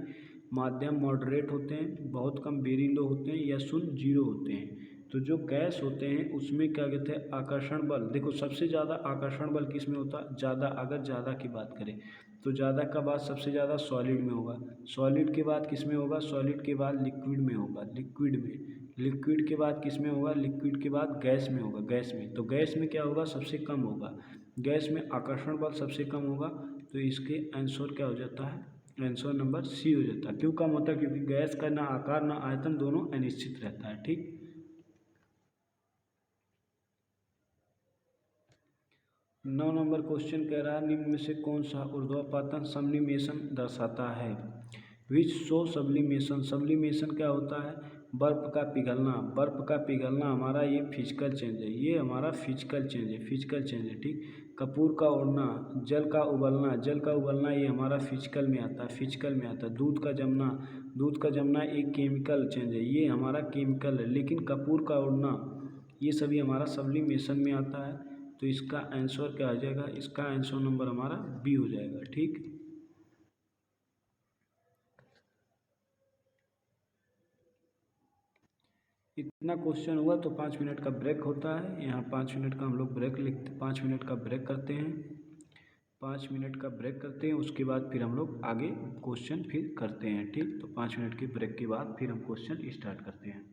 माध्यम मॉडरेट होते हैं, बहुत कम वेरी लो होते हैं, या शून्य जीरो होते हैं। तो जो गैस होते हैं उसमें क्या कहते हैं, आकर्षण बल, देखो सबसे ज़्यादा आकर्षण बल किस में होता है, ज़्यादा, अगर ज़्यादा की बात करें तो ज़्यादा का बाद सबसे ज़्यादा सॉलिड में होगा, सॉलिड के बाद किस में होगा, सॉलिड के बाद लिक्विड में होगा, लिक्विड में, लिक्विड के बाद किस में होगा, लिक्विड के बाद गैस में होगा, गैस में। तो गैस में क्या होगा, सबसे कम होगा, गैस में आकर्षण बल सबसे कम होगा। तो इसके आंसर क्या हो जाता है, आंसर नंबर सी हो जाता है। क्यों कम होता है, क्योंकि गैस का ना आकार ना आयतन दोनों अनिश्चित रहता है। ठीक, 9 नंबर क्वेश्चन कह रहा है निम्न में से कौन सा ऊर्ध्वापातन सब्लिमेशन दर्शाता है, विच शो सब्लिमेशन, सब्लिमेशन क्या होता है, बर्फ़ का पिघलना, बर्फ़ का पिघलना हमारा ये फिजिकल चेंज है, ये हमारा फिजिकल चेंज है, फिजिकल चेंज है। ठीक, कपूर का उड़ना, जल का उबलना, जल का उबलना ये हमारा फिजिकल में आता है, फिजिकल में आता है। दूध का जमना, दूध का जमना एक केमिकल चेंज है, ये हमारा केमिकल है। लेकिन कपूर का उड़ना ये सभी हमारा सब्लिमेशन में आता है। तो इसका आंसर क्या आ जाएगा, इसका आंसर नंबर हमारा बी हो जाएगा। ठीक, इतना क्वेश्चन हुआ तो 5 मिनट का ब्रेक होता है, यहाँ 5 मिनट का हम लोग ब्रेक लिखते, 5 मिनट का ब्रेक करते हैं, 5 मिनट का ब्रेक करते हैं, उसके बाद फिर हम लोग आगे क्वेश्चन फिर करते हैं। ठीक, तो 5 मिनट के ब्रेक के बाद फिर हम क्वेश्चन स्टार्ट करते हैं।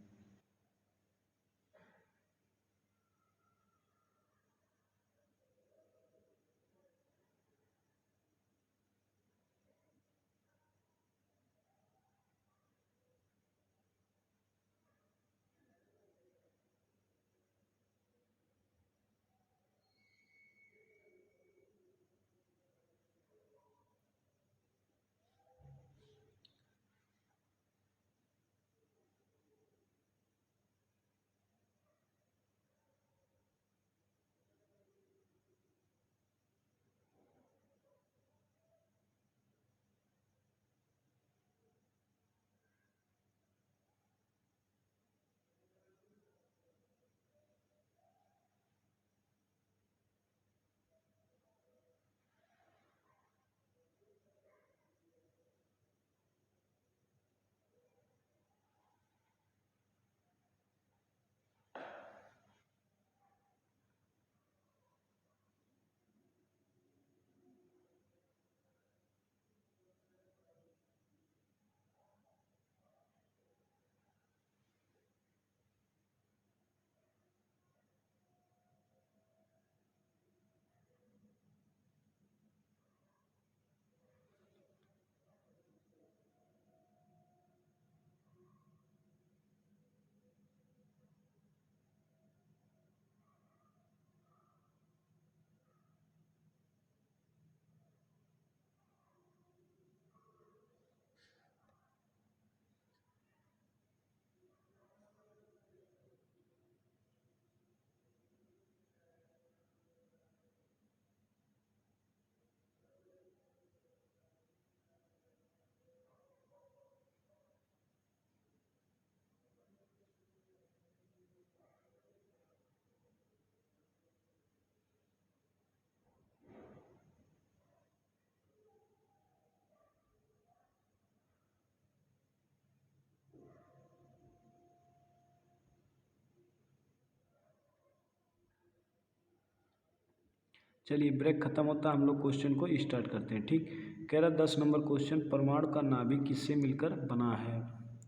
चलिए ब्रेक खत्म होता है, हम लोग क्वेश्चन को स्टार्ट करते हैं। ठीक, कह रहा 10 नंबर क्वेश्चन, परमाणु का नाभिक किससे मिलकर बना है?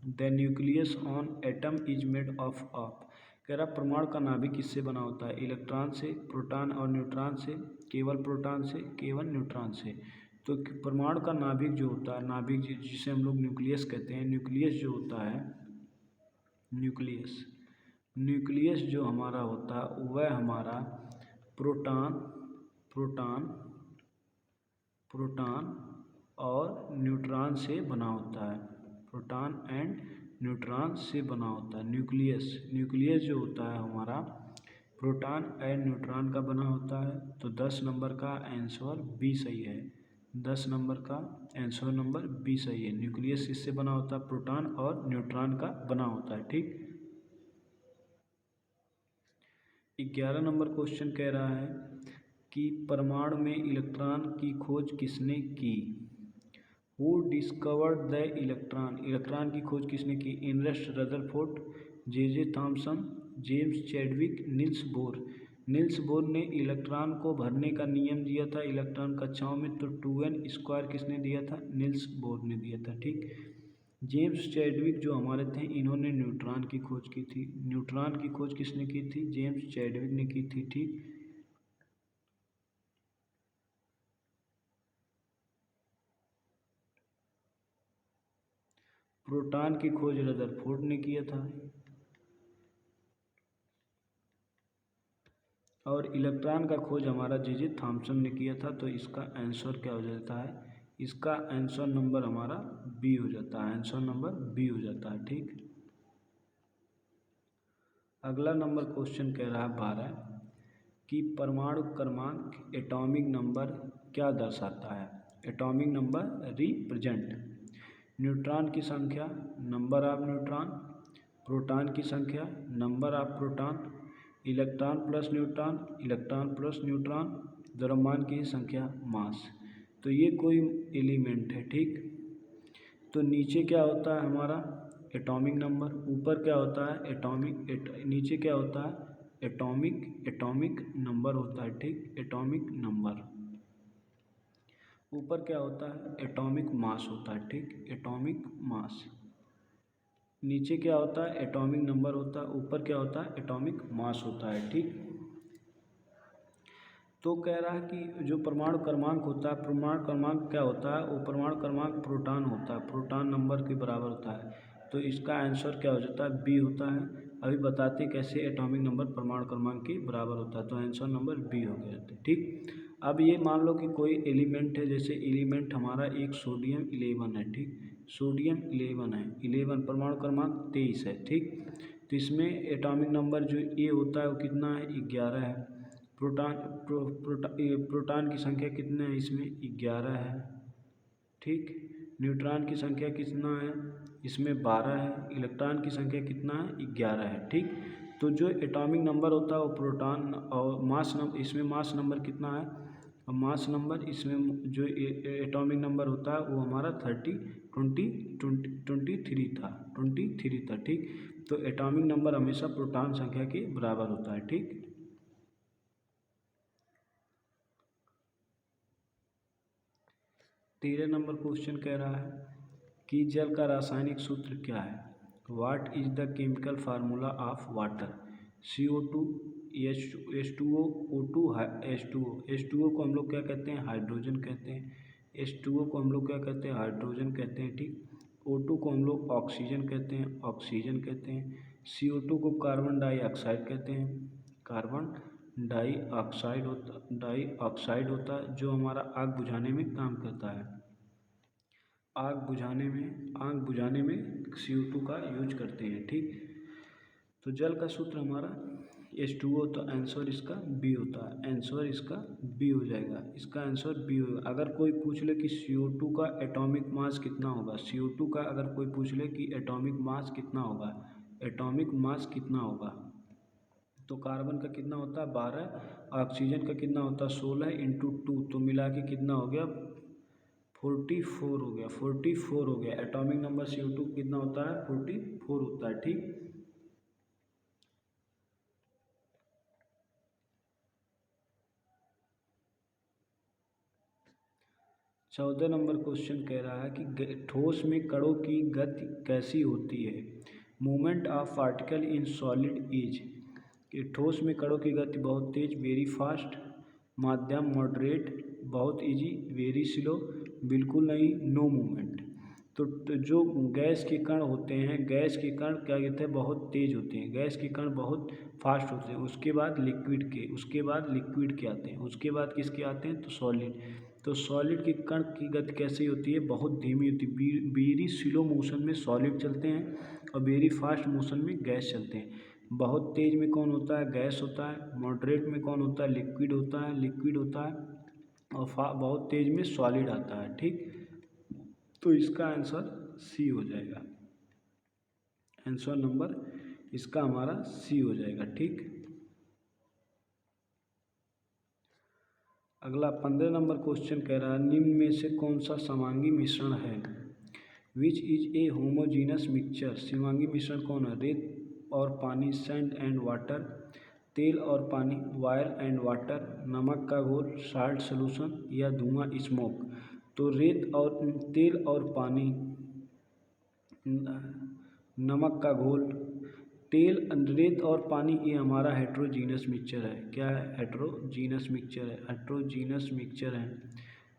The nucleus on atom is made of. कह रहा परमाणु का नाभिक किससे बना होता है? इलेक्ट्रॉन से, प्रोटॉन और न्यूट्रॉन से, केवल प्रोटॉन से, केवल न्यूट्रॉन से। तो परमाणु का नाभिक जो होता है, नाभिक जिसे हम लोग न्यूक्लियस कहते हैं, न्यूक्लियस जो होता है, न्यूक्लियस जो हमारा होता है वह हमारा प्रोटॉन और न्यूट्रॉन से बना होता है। प्रोटॉन एंड न्यूट्रॉन से बना होता है न्यूक्लियस जो होता है हमारा प्रोटॉन एंड न्यूट्रॉन का बना होता है। तो 10 नंबर का आंसर बी सही है। 10 नंबर का आंसर नंबर बी सही है। न्यूक्लियस किससे बना होता है? प्रोटॉन और न्यूट्रॉन का बना होता है। ठीक, 11 नंबर क्वेश्चन कह रहा है कि परमाणु में इलेक्ट्रॉन की खोज किसने की? हु डिस्कवर्ड द इलेक्ट्रॉन की खोज किसने की? Ernest Rutherford, J Thomson, James Chadwick, Niels Bohr ने इलेक्ट्रॉन को भरने का नियम दिया था इलेक्ट्रॉन कक्षाओं में। तो 2n² किसने दिया था? नील्स बोर ने दिया था। ठीक, जेम्स चैडविक जो हमारे थे, इन्होंने न्यूट्रॉन की खोज की थी। न्यूट्रॉन की खोज किसने की थी? जेम्स चैडविक ने की थी। ठीक, प्रोटॉन की खोज रदरफोर्ड ने किया था और इलेक्ट्रॉन का खोज हमारा जे थॉमसन ने किया था। तो इसका आंसर क्या हो जाता है? इसका आंसर नंबर हमारा बी हो जाता है। आंसर नंबर बी हो जाता है। ठीक, अगला नंबर क्वेश्चन कह रहा है 12 कि परमाणु क्रमांक एटॉमिक नंबर क्या दर्शाता है? एटॉमिक नंबर रिप्रेजेंट न्यूट्रॉन की संख्या, नंबर ऑफ न्यूट्रॉन, प्रोटॉन की संख्या, number of proton, electron plus neutron, द्रव्यमान की संख्या, मास। तो ये कोई एलिमेंट है। ठीक, तो नीचे क्या होता है हमारा? Atomic number. ऊपर क्या होता है? नीचे क्या होता है? एटॉमिक नंबर होता है। ठीक, एटॉमिक नंबर। ऊपर क्या होता है? एटॉमिक मास होता है। ठीक, एटॉमिक मास। नीचे क्या होता है? एटॉमिक नंबर होता है। ऊपर क्या होता है? एटॉमिक मास होता है। ठीक, तो कह रहा है कि जो परमाणु क्रमांक होता है, परमाणु क्रमांक क्या होता है? वो परमाणु क्रमांक प्रोटॉन होता है, प्रोटॉन नंबर के बराबर होता है। तो इसका आंसर क्या हो जाता है? बी होता है। अभी बताते कैसे एटॉमिक नंबर परमाणु क्रमांक के बराबर होता है। तो आंसर नंबर बी हो गया। ठीक, अब ये मान लो कि कोई एलिमेंट है, जैसे एलिमेंट हमारा एक सोडियम 11 है। ठीक, सोडियम 11 है, 11 परमाणु क्रमांक 23 है। ठीक, तो इसमें एटॉमिक नंबर जो ए होता है वो कितना है? 11 है। प्रोटॉन की संख्या कितना है? इसमें 11 है। ठीक, न्यूट्रॉन की संख्या कितना है? इसमें 12 है। इलेक्ट्रॉन की संख्या कितना है? 11 है। ठीक, तो जो एटॉमिक नंबर होता है वो प्रोटॉन और मास नंबर, इसमें मास नंबर कितना है? और मास नंबर इसमें जो एटॉमिक नंबर होता है वो हमारा 23 था। ठीक, तो एटॉमिक नंबर हमेशा प्रोटॉन संख्या के बराबर होता है। ठीक, 13 नंबर क्वेश्चन कह रहा है कि जल का रासायनिक सूत्र क्या है? What is the chemical formula of water? CO2, H2O, O2, H2O को हम लोग क्या कहते हैं? हाइड्रोजन कहते हैं। H2O को हम लोग क्या कहते हैं? हाइड्रोजन कहते हैं। ठीक, O2 को हम लोग ऑक्सीजन कहते हैं। CO2 को कार्बन डाइऑक्साइड कहते हैं। कार्बन डाइऑक्साइड होता है जो हमारा आग बुझाने में काम करता है। आग बुझाने में CO2 का यूज करते हैं। ठीक, तो जल का सूत्र हमारा H2O, तो आंसर इसका बी होता है। आंसर इसका बी हो जाएगा। इसका आंसर बी होगा। अगर कोई पूछ ले कि CO2 का एटॉमिक मास कितना होगा, CO2 का अगर कोई पूछ ले कि एटॉमिक मास कितना होगा, तो कार्बन का कितना होता है? 12, ऑक्सीजन का कितना होता है? 16 × 2, तो मिला के कितना हो गया? 44 हो गया। एटॉमिक नंबर CO2 कितना होता है? 44 होता है। ठीक, 14 नंबर क्वेश्चन कह रहा है कि ठोस में कणों की गति कैसी होती है। Movement of particle in solid is, कि ठोस में कणों की गति बहुत तेज, वेरी फास्ट, माध्यम मॉडरेट, बहुत इजी, वेरी स्लो, बिल्कुल नहीं, नो मूवमेंट। तो जो गैस के कण होते हैं, गैस के कण क्या कहते हैं, बहुत तेज होते हैं, गैस के कण बहुत फास्ट होते हैं। उसके बाद लिक्विड के आते हैं, उसके बाद किसके आते हैं, तो सॉलिड। तो सॉलिड के कण की गति कैसी होती है, बहुत धीमी होती है। वेरी स्लो मोशन में सॉलिड चलते हैं और वेरी फास्ट मोशन में गैस चलते हैं। बहुत तेज में कौन होता है, गैस होता है। मॉडरेट में कौन होता है, लिक्विड होता है। और बहुत तेज में सॉलिड आता है। ठीक, तो इसका आंसर सी हो जाएगा। आंसर नंबर इसका हमारा सी हो जाएगा। ठीक, अगला 15 नंबर क्वेश्चन कह रहा है निम्न में से कौन सा समांगी मिश्रण है। Which is a homogeneous mixture. समांगी मिश्रण कौन है, रेत और पानी, सैंड एंड वाटर, तेल और पानी, ऑयल एंड वाटर, नमक का घोल, साल्ट सोल्यूशन, या धुआं स्मोक। तो तेल और पानी, नमक का घोल, रेत और पानी, ये हमारा हेट्रोजीनस मिक्सचर है। क्या है, हेट्रोजीनस मिक्सचर है।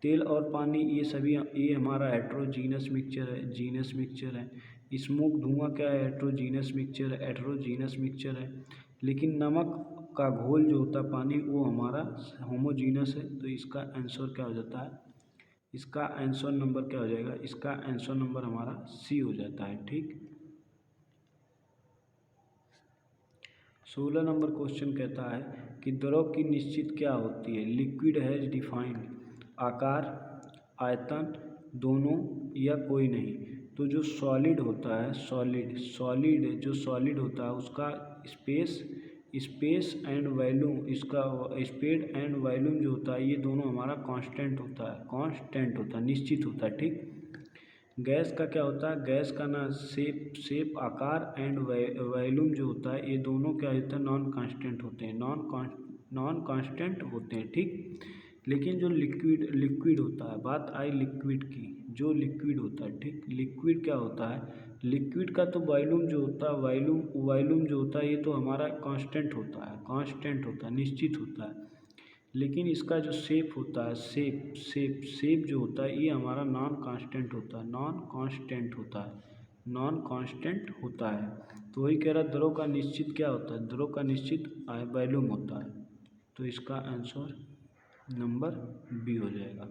तेल और पानी ये हमारा हेट्रोजीनस मिक्सचर है। स्मोक धुआं क्या है, हेट्रोजीनस मिक्सचर है। लेकिन नमक का घोल जो होता है पानी, वो हमारा होमोजीनस है। तो इसका आंसर क्या हो जाता है, इसका आंसर नंबर क्या हो जाएगा, इसका आंसर नंबर हमारा सी हो जाता है। ठीक, 16 नंबर क्वेश्चन कहता है कि द्रव की निश्चित क्या होती है। लिक्विड हैज डिफाइंड, आकार, आयतन, दोनों, या कोई नहीं। तो जो सॉलिड होता है, जो सॉलिड होता है उसका स्पेस एंड वॉल्यूम, इसका स्पीड एंड वॉल्यूम जो होता है, ये दोनों हमारा कांस्टेंट होता है, निश्चित होता है। ठीक, गैस का क्या होता है, गैस का ना शेप आकार एंड वॉल्यूम जो होता है, ये दोनों क्या होता है, नॉन कांस्टेंट होते हैं। ठीक, लेकिन जो लिक्विड होता है, बात आई लिक्विड की, जो लिक्विड होता है, ठीक, लिक्विड क्या होता है, लिक्विड का तो वॉल्यूम जो होता है, वॉल्यूम जो होता है, ये तो हमारा कांस्टेंट होता है, निश्चित होता है। लेकिन इसका जो शेप होता है, शेप जो होता है, ये हमारा नॉन कांस्टेंट होता है। तो वही कह रहा है द्रव का निश्चित क्या होता है, द्रव का निश्चित वॉल्यूम होता है। तो इसका आंसर नंबर बी हो जाएगा।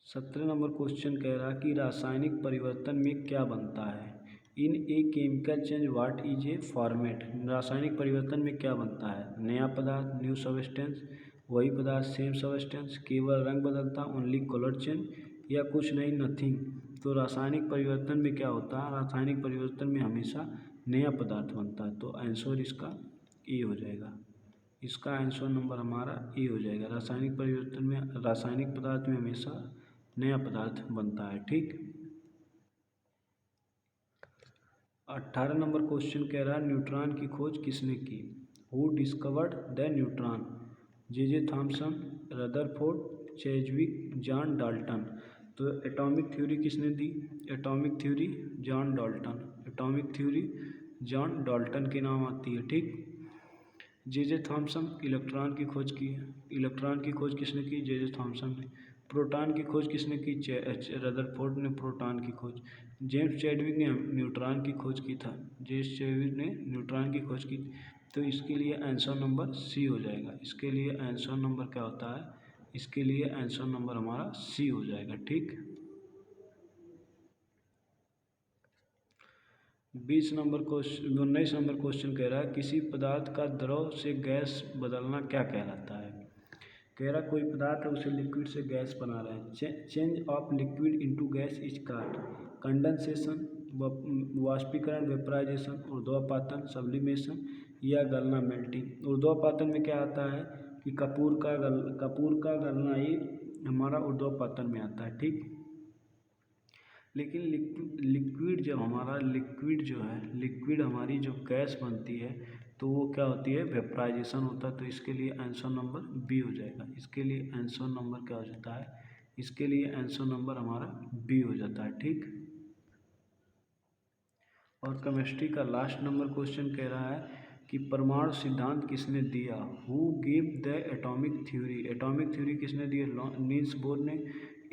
17 नंबर क्वेश्चन कह रहा कि रासायनिक परिवर्तन में क्या बनता है। In a chemical change what is a format. रासायनिक परिवर्तन में क्या बनता है, नया पदार्थ, न्यू सबस्टेंस, वही पदार्थ, सेम सबस्टेंस, केवल रंग बदलता, ओनली कलर चेंज, या कुछ नहीं, नथिंग। तो रासायनिक परिवर्तन में क्या होता है, रासायनिक परिवर्तन में हमेशा नया पदार्थ बनता है। तो आंसर इसका ए हो जाएगा। इसका आंसर नंबर हमारा ए हो जाएगा। रासायनिक परिवर्तन में, रासायनिक पदार्थ में हमेशा नया पदार्थ बनता है। ठीक, 18 नंबर क्वेश्चन कह रहा है न्यूट्रॉन की खोज किसने की। Who discovered the neutron. J Thomson, Rutherford, Chadwick, John Dalton. तो एटॉमिक थ्योरी किसने दी, एटॉमिक थ्योरी जॉन डाल्टन के नाम आती है। ठीक, जे थॉमसन इलेक्ट्रॉन की खोज की, किसने की, जे थॉमसन ने। प्रोटॉन की खोज किसने की, रदरफोर्ड ने प्रोटॉन की खोज। जेम्स चैडविक ने न्यूट्रॉन की खोज की थी। तो इसके लिए आंसर नंबर सी हो जाएगा। इसके लिए आंसर नंबर क्या होता है, इसके लिए आंसर नंबर हमारा सी हो जाएगा। ठीक, 19 नंबर क्वेश्चन कह रहा है किसी पदार्थ का द्रव से गैस बदलना क्या कहलाता है। कह रहा कोई पदार्थ है, उसे लिक्विड से गैस बना रहा है। Change of liquid into gas is called condensation, वाष्पीकरण वेपराइजेशन, ऊर्ध्वपातन सब्लिमेशन, या गलना मेल्टिंग। ऊर्ध्वपातन में क्या आता है कि कपूर का गलना, ये हमारा ऊर्ध्वपातन में आता है। ठीक, लेकिन लिक्विड हमारी जो गैस बनती है, तो वो क्या होती है, वेपराइजेशन होता है। तो इसके लिए आंसर नंबर बी हो जाएगा। इसके लिए आंसर नंबर क्या हो जाता है, इसके लिए आंसर नंबर हमारा बी हो जाता है। ठीक। और केमिस्ट्री का लास्ट नंबर क्वेश्चन कह रहा है कि परमाणु सिद्धांत किसने दिया, who give the atomic theory. Atomic theory किसने दी, नील्स बोर ने,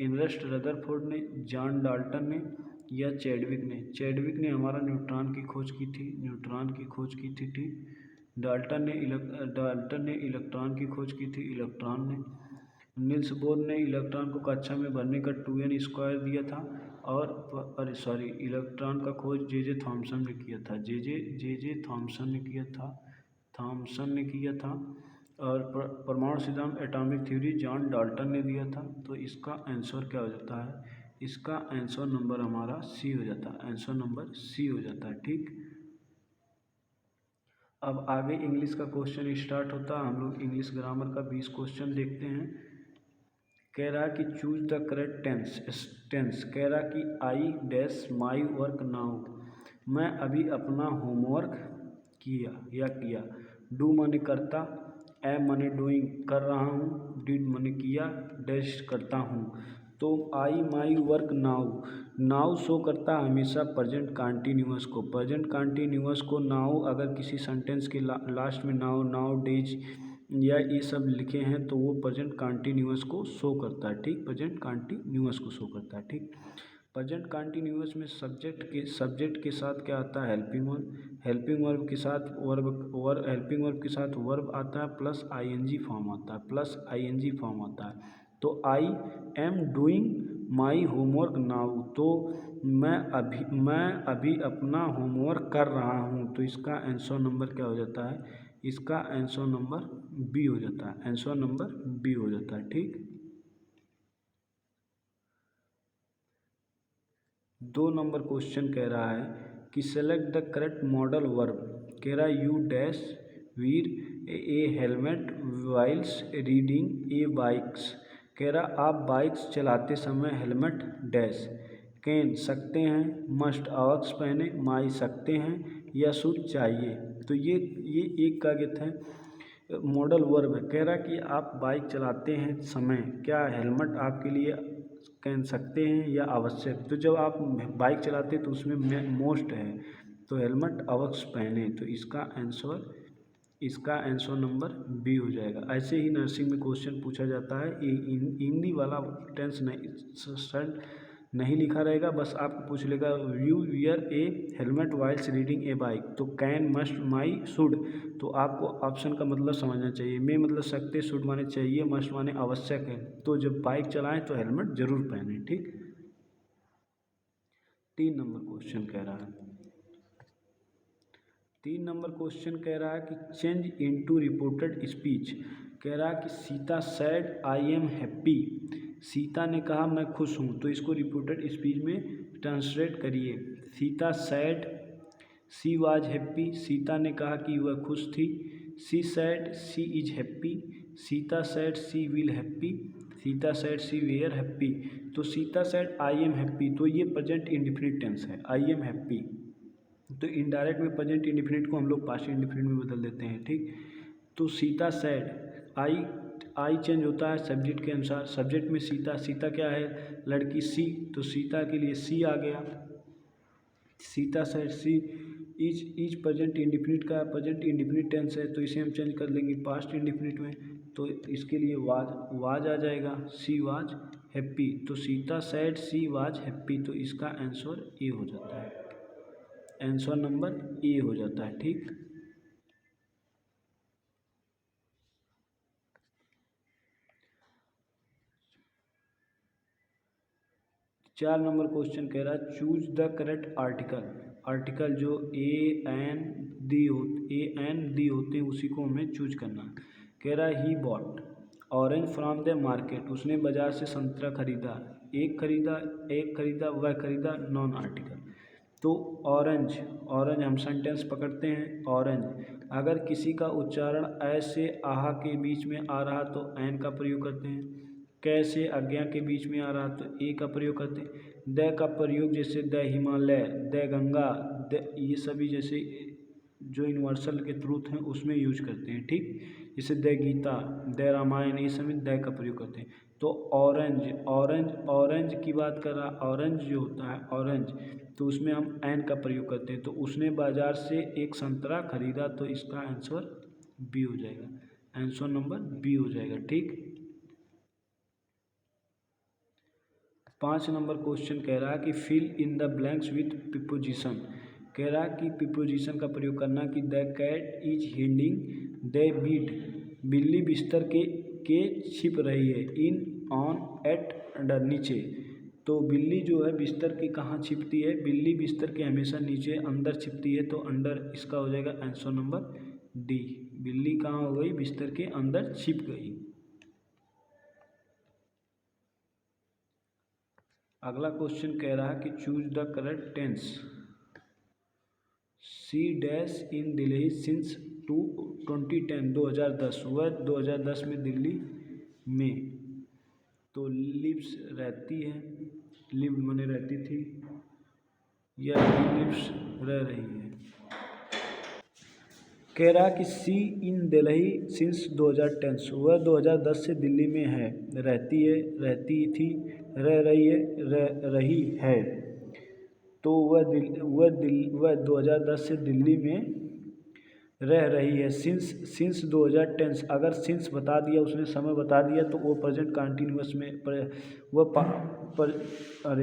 एर्नस्ट रदरफोर्ड ने, जॉन डाल्टन ने या चैडविक ने। चैडविक ने हमारा न्यूट्रॉन की खोज की थी, न्यूट्रॉन की खोज की थी। ठीक। डाल्टन ने इलेक्ट्रॉन की खोज की थी, इलेक्ट्रॉन ने। नील्स बोर ने इलेक्ट्रॉन को कक्षा में भरने का 2n² दिया था। और सॉरी, इलेक्ट्रॉन का खोज जे थॉमसन ने किया था, जे थॉमसन ने किया था, और परमाणु सिद्धांत एटॉमिक थ्योरी जॉन डाल्टन ने दिया था। तो इसका आंसर क्या हो जाता है, इसका आंसर नंबर हमारा सी हो जाता है, आंसर नंबर सी हो जाता है। ठीक। अब आगे इंग्लिश का क्वेश्चन स्टार्ट होता है। हम लोग इंग्लिश ग्रामर का 20 क्वेश्चन देखते हैं। कह रहा कि चूज द करेक्ट टेंस। कह रहा कि I dash my work now, मैं अभी अपना होमवर्क किया। डू माने करता, एम माने डूइंग कर रहा हूँ, डिड माने किया, डैश करता हूँ। तो आई माई वर्क नाउ शो करता हमेशा प्रेजेंट कंटिन्यूअस को। प्रेजेंट कंटिन्यूअस को नाउ अगर किसी सेंटेंस के लास्ट में नाउ डेज या ये सब लिखे हैं तो वो प्रेजेंट कंटिन्यूअस को शो करता है। ठीक। प्रेजेंट कंटिन्यूअस को शो करता है। ठीक। प्रेजेंट कंटिन्यूअस में सब्जेक्ट के साथ क्या आता है, हेल्पिंग वर्ब के साथ वर्ब आता है, प्लस आईएनजी फॉर्म आता है। तो I am doing my homework now, तो मैं अभी अपना होमवर्क कर रहा हूँ। तो इसका आंसर नंबर क्या हो जाता है, इसका आंसर नंबर बी हो जाता है, आंसर नंबर बी हो जाता है। ठीक। 2 नंबर क्वेश्चन कह रहा है कि select the correct modal verb. कह रहा है you dash wear a helmet whiles riding a bikes. कह रहा आप बाइक्स चलाते समय हेलमेट डैश, कैन सकते हैं, मस्ट अवश्य पहने, माई सकते हैं, या शुड चाहिए। तो ये एक का गीत है, मॉडल वर्ब है। कह रहा कि आप बाइक चलाते हैं समय क्या हेलमेट आपके लिए पहन सकते हैं या आवश्यक। तो जब आप बाइक चलाते हैं तो उसमें मोस्ट है, तो हेलमेट अवश्य पहने। तो इसका आंसर नंबर बी हो जाएगा। ऐसे ही नर्सिंग में क्वेश्चन पूछा जाता है, हिंदी वाला टेंस नहीं लिखा रहेगा, बस आपको पूछ लेगा you wear a helmet whiles riding a bike. तो कैन, मस्ट, माई, शुड, तो आपको ऑप्शन का मतलब समझना चाहिए। मे मतलब सकते, शुड माने चाहिए, मस्ट माने आवश्यक है। तो जब बाइक चलाएं तो हेलमेट जरूर पहने। ठीक। 3 नंबर क्वेश्चन कह रहा है, 3 नंबर क्वेश्चन कह रहा है कि चेंज इनटू रिपोर्टेड स्पीच। कह रहा है कि Sita said I am happy. Sita ने कहा मैं खुश हूँ। तो इसको रिपोर्टेड स्पीच में ट्रांसलेट करिए। Sita said she was happy, Sita ने कहा कि वह खुश थी। She said she is happy, Sita said she will happy, Sita said she were happy. तो Sita said I am happy, तो ये प्रेजेंट इंडेफिनिट टेंस है, आई एम हैप्पी। तो इनडायरेक्ट में प्रेजेंट इंडेफिनिट को हम लोग पास्ट इंडेफिनिट में बदल देते हैं। ठीक। तो सीता सेड, आई चेंज होता है सब्जेक्ट के अनुसार। सब्जेक्ट में सीता क्या है, लड़की सी, तो सीता के लिए सी आ गया। Sita said she is present indefinite का प्रेजेंट इंडेफिनिट टेंस है, तो इसे हम चेंज कर लेंगे पास्ट इंडेफिनिट में। तो इसके लिए वाज आ जाएगा, सी वाज हैप्पी। तो Sita said she was happy, तो इसका आंसर ए हो जाता है, आंसर नंबर ए हो जाता है। ठीक। 4 नंबर क्वेश्चन कह रहा है चूज द करेक्ट आर्टिकल जो ए एन दी होते हैं उसी को हमें चूज करना। कह रहा है he bought orange from the market, उसने बाजार से संतरा खरीदा। एक खरीदा वह खरीदा, नॉन आर्टिकल। तो ऑरेंज हम सेंटेंस पकड़ते हैं। ऑरेंज अगर किसी का उच्चारण ऐसे आहा के बीच में आ रहा तो एन का प्रयोग करते हैं। कैसे आज्ञा के बीच में आ रहा तो ए का प्रयोग करते हैं। द का प्रयोग जैसे the Himalaya, the Ganga, the ये सभी जैसे जो यूनिवर्सल के ट्रूथ हैं उसमें यूज करते हैं, ठीक। जैसे द गीता, द रामायण, ये सब में द का प्रयोग करते हैं। तो ऑरेंज, ऑरेंज की बात कर रहा, ऑरेंज जो होता है ऑरेंज, तो उसमें हम एन का प्रयोग करते हैं। तो उसने बाजार से एक संतरा खरीदा, तो इसका आंसर बी हो जाएगा, आंसर नंबर बी हो जाएगा, ठीक। 5 नंबर क्वेश्चन कह रहा है कि fill in the blanks with preposition. कह रहा है कि प्रीपोजिशन का प्रयोग करना कि the cat is hiding the bed, बिल्ली बिस्तर के छिप रही है, इन, ऑन, एट, अंडर, नीचे। तो बिल्ली जो है बिस्तर के कहाँ छिपती है, बिल्ली बिस्तर के हमेशा नीचे अंदर छिपती है, तो अंडर इसका हो जाएगा आंसर नंबर डी। बिल्ली कहाँ हो गई, बिस्तर के अंदर छिप गई। अगला क्वेश्चन कह रहा है कि choose the correct tense. She dash in Delhi since 2010, 2010, वह 2010 में दिल्ली में। तो लिव्स रहती है, लिव माने रहती थी, या लिव्स रह रही है। कह रहा कि सी इन दिल्ली सिंस 2010, वह 2010 से दिल्ली में है, रहती है, रहती थी, रह रही है, रह रही है। तो वह 2010 से दिल्ली में रह रही है। सिंस 2010, अगर सिंस बता दिया, उसने समय बता दिया, तो वो प्रेजेंट कंटिन्यूअस में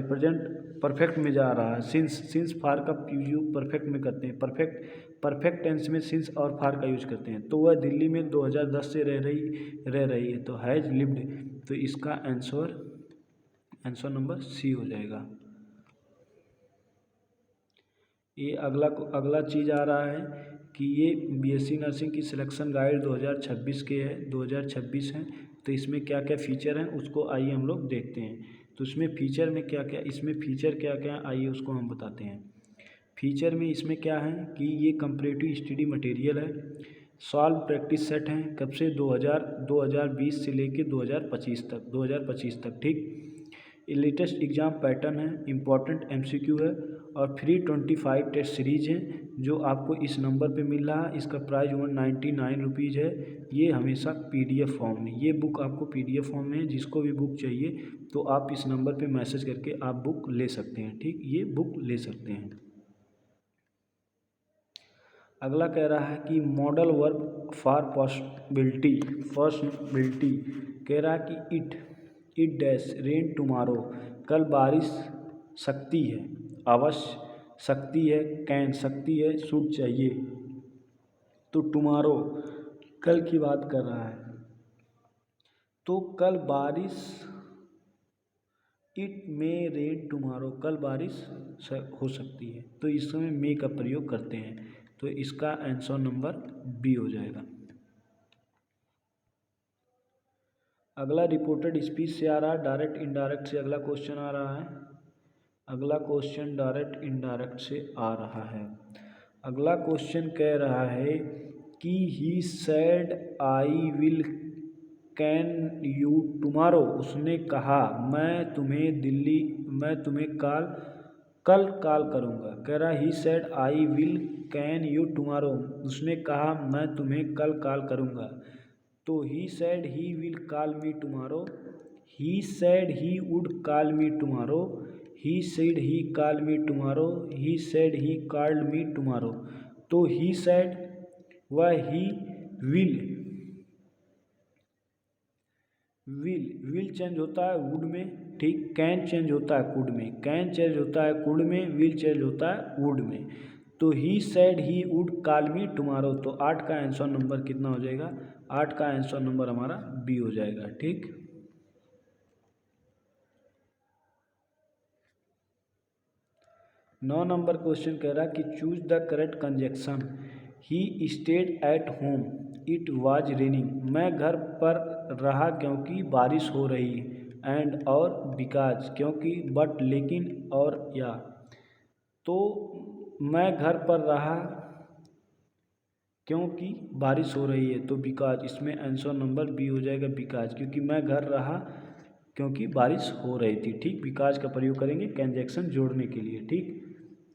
प्रेजेंट परफेक्ट में जा रहा है। सिंस फार का यूज परफेक्ट में करते हैं, परफेक्ट टेंस में सिंस और फार का यूज करते हैं। तो वह दिल्ली में 2010 से रह रही है, तो हैज़ लिव्ड, तो इसका आंसर नंबर सी हो जाएगा। ये अगला चीज़ आ रहा है कि ये बीएससी नर्सिंग की सिलेक्शन गाइड 2026 के है, 2026 है। तो इसमें क्या क्या फ़ीचर हैं उसको आइए हम लोग देखते हैं। तो इसमें फ़ीचर में क्या क्या, इसमें फ़ीचर क्या क्या आइए उसको हम बताते हैं। फीचर में इसमें क्या है कि ये कंपैरेटिव स्टडी मटेरियल है, सॉल्व प्रैक्टिस सेट हैं, कब से 2020 से लेके 2025 तक, ठीक। लेटेस्ट एग्ज़ाम पैटर्न है, इम्पॉर्टेंट एमसीक्यू है, और फ्री 25 टेस्ट सीरीज हैं जो आपको इस नंबर पे मिल रहा है। इसका प्राइस 199 रुपीज़ है। ये हमेशा पीडीएफ फॉर्म में, ये बुक आपको पीडीएफ फॉर्म में है। जिसको भी बुक चाहिए तो आप इस नंबर पे मैसेज करके आप बुक ले सकते हैं, ठीक, ये बुक ले सकते हैं। अगला कह रहा है कि मॉडल वर्ब फॉर पॉसिबिलिटी कह रहा है कि इट डैश रेन टुमारो, कल बारिश सकती है, अवश्य सकती है, कैन सकती है, शुड चाहिए। तो टुमारो कल की बात कर रहा है, तो कल बारिश, इट मे रेन टुमारो, कल बारिश हो सकती है, तो इसमें मे का प्रयोग करते हैं। तो इसका आंसर नंबर बी हो जाएगा। अगला रिपोर्टेड स्पीच से आ रहा है, डायरेक्ट इनडायरेक्ट से अगला क्वेश्चन आ रहा है। अगला क्वेश्चन डायरेक्ट इनडायरेक्ट से आ रहा है। अगला क्वेश्चन कह रहा है कि he said I will can you tomorrow, उसने कहा मैं तुम्हें कल कॉल करूँगा। कह रहा he said I will can you tomorrow, उसने कहा मैं तुम्हें कल कॉल करूँगा। तो he said he will call me tomorrow, he said he would call me tomorrow, he said he call me tomorrow, he said he called me tomorrow. तो he said व he will change होता है would में, ठीक। Can change होता है could में, can change होता है कुड में, विल चेंज होता है वुड में। तो he said he would call me tomorrow, तो 8 का आंसर नंबर कितना हो जाएगा, 8 का आंसर नंबर हमारा बी हो जाएगा, ठीक। नौ नंबर क्वेश्चन कह रहा कि choose the correct conjunction. He stayed at home, it was raining, मैं घर पर रहा क्योंकि बारिश हो रही, एंड और बिकॉज क्योंकि, बट लेकिन और या। तो मैं घर पर रहा क्योंकि बारिश हो रही है, तो बिकॉज, इसमें आंसर नंबर बी हो जाएगा बिकॉज, क्योंकि मैं घर रहा क्योंकि बारिश हो रही थी, ठीक। बिकॉज का प्रयोग करेंगे कंजक्शन जोड़ने के लिए, ठीक।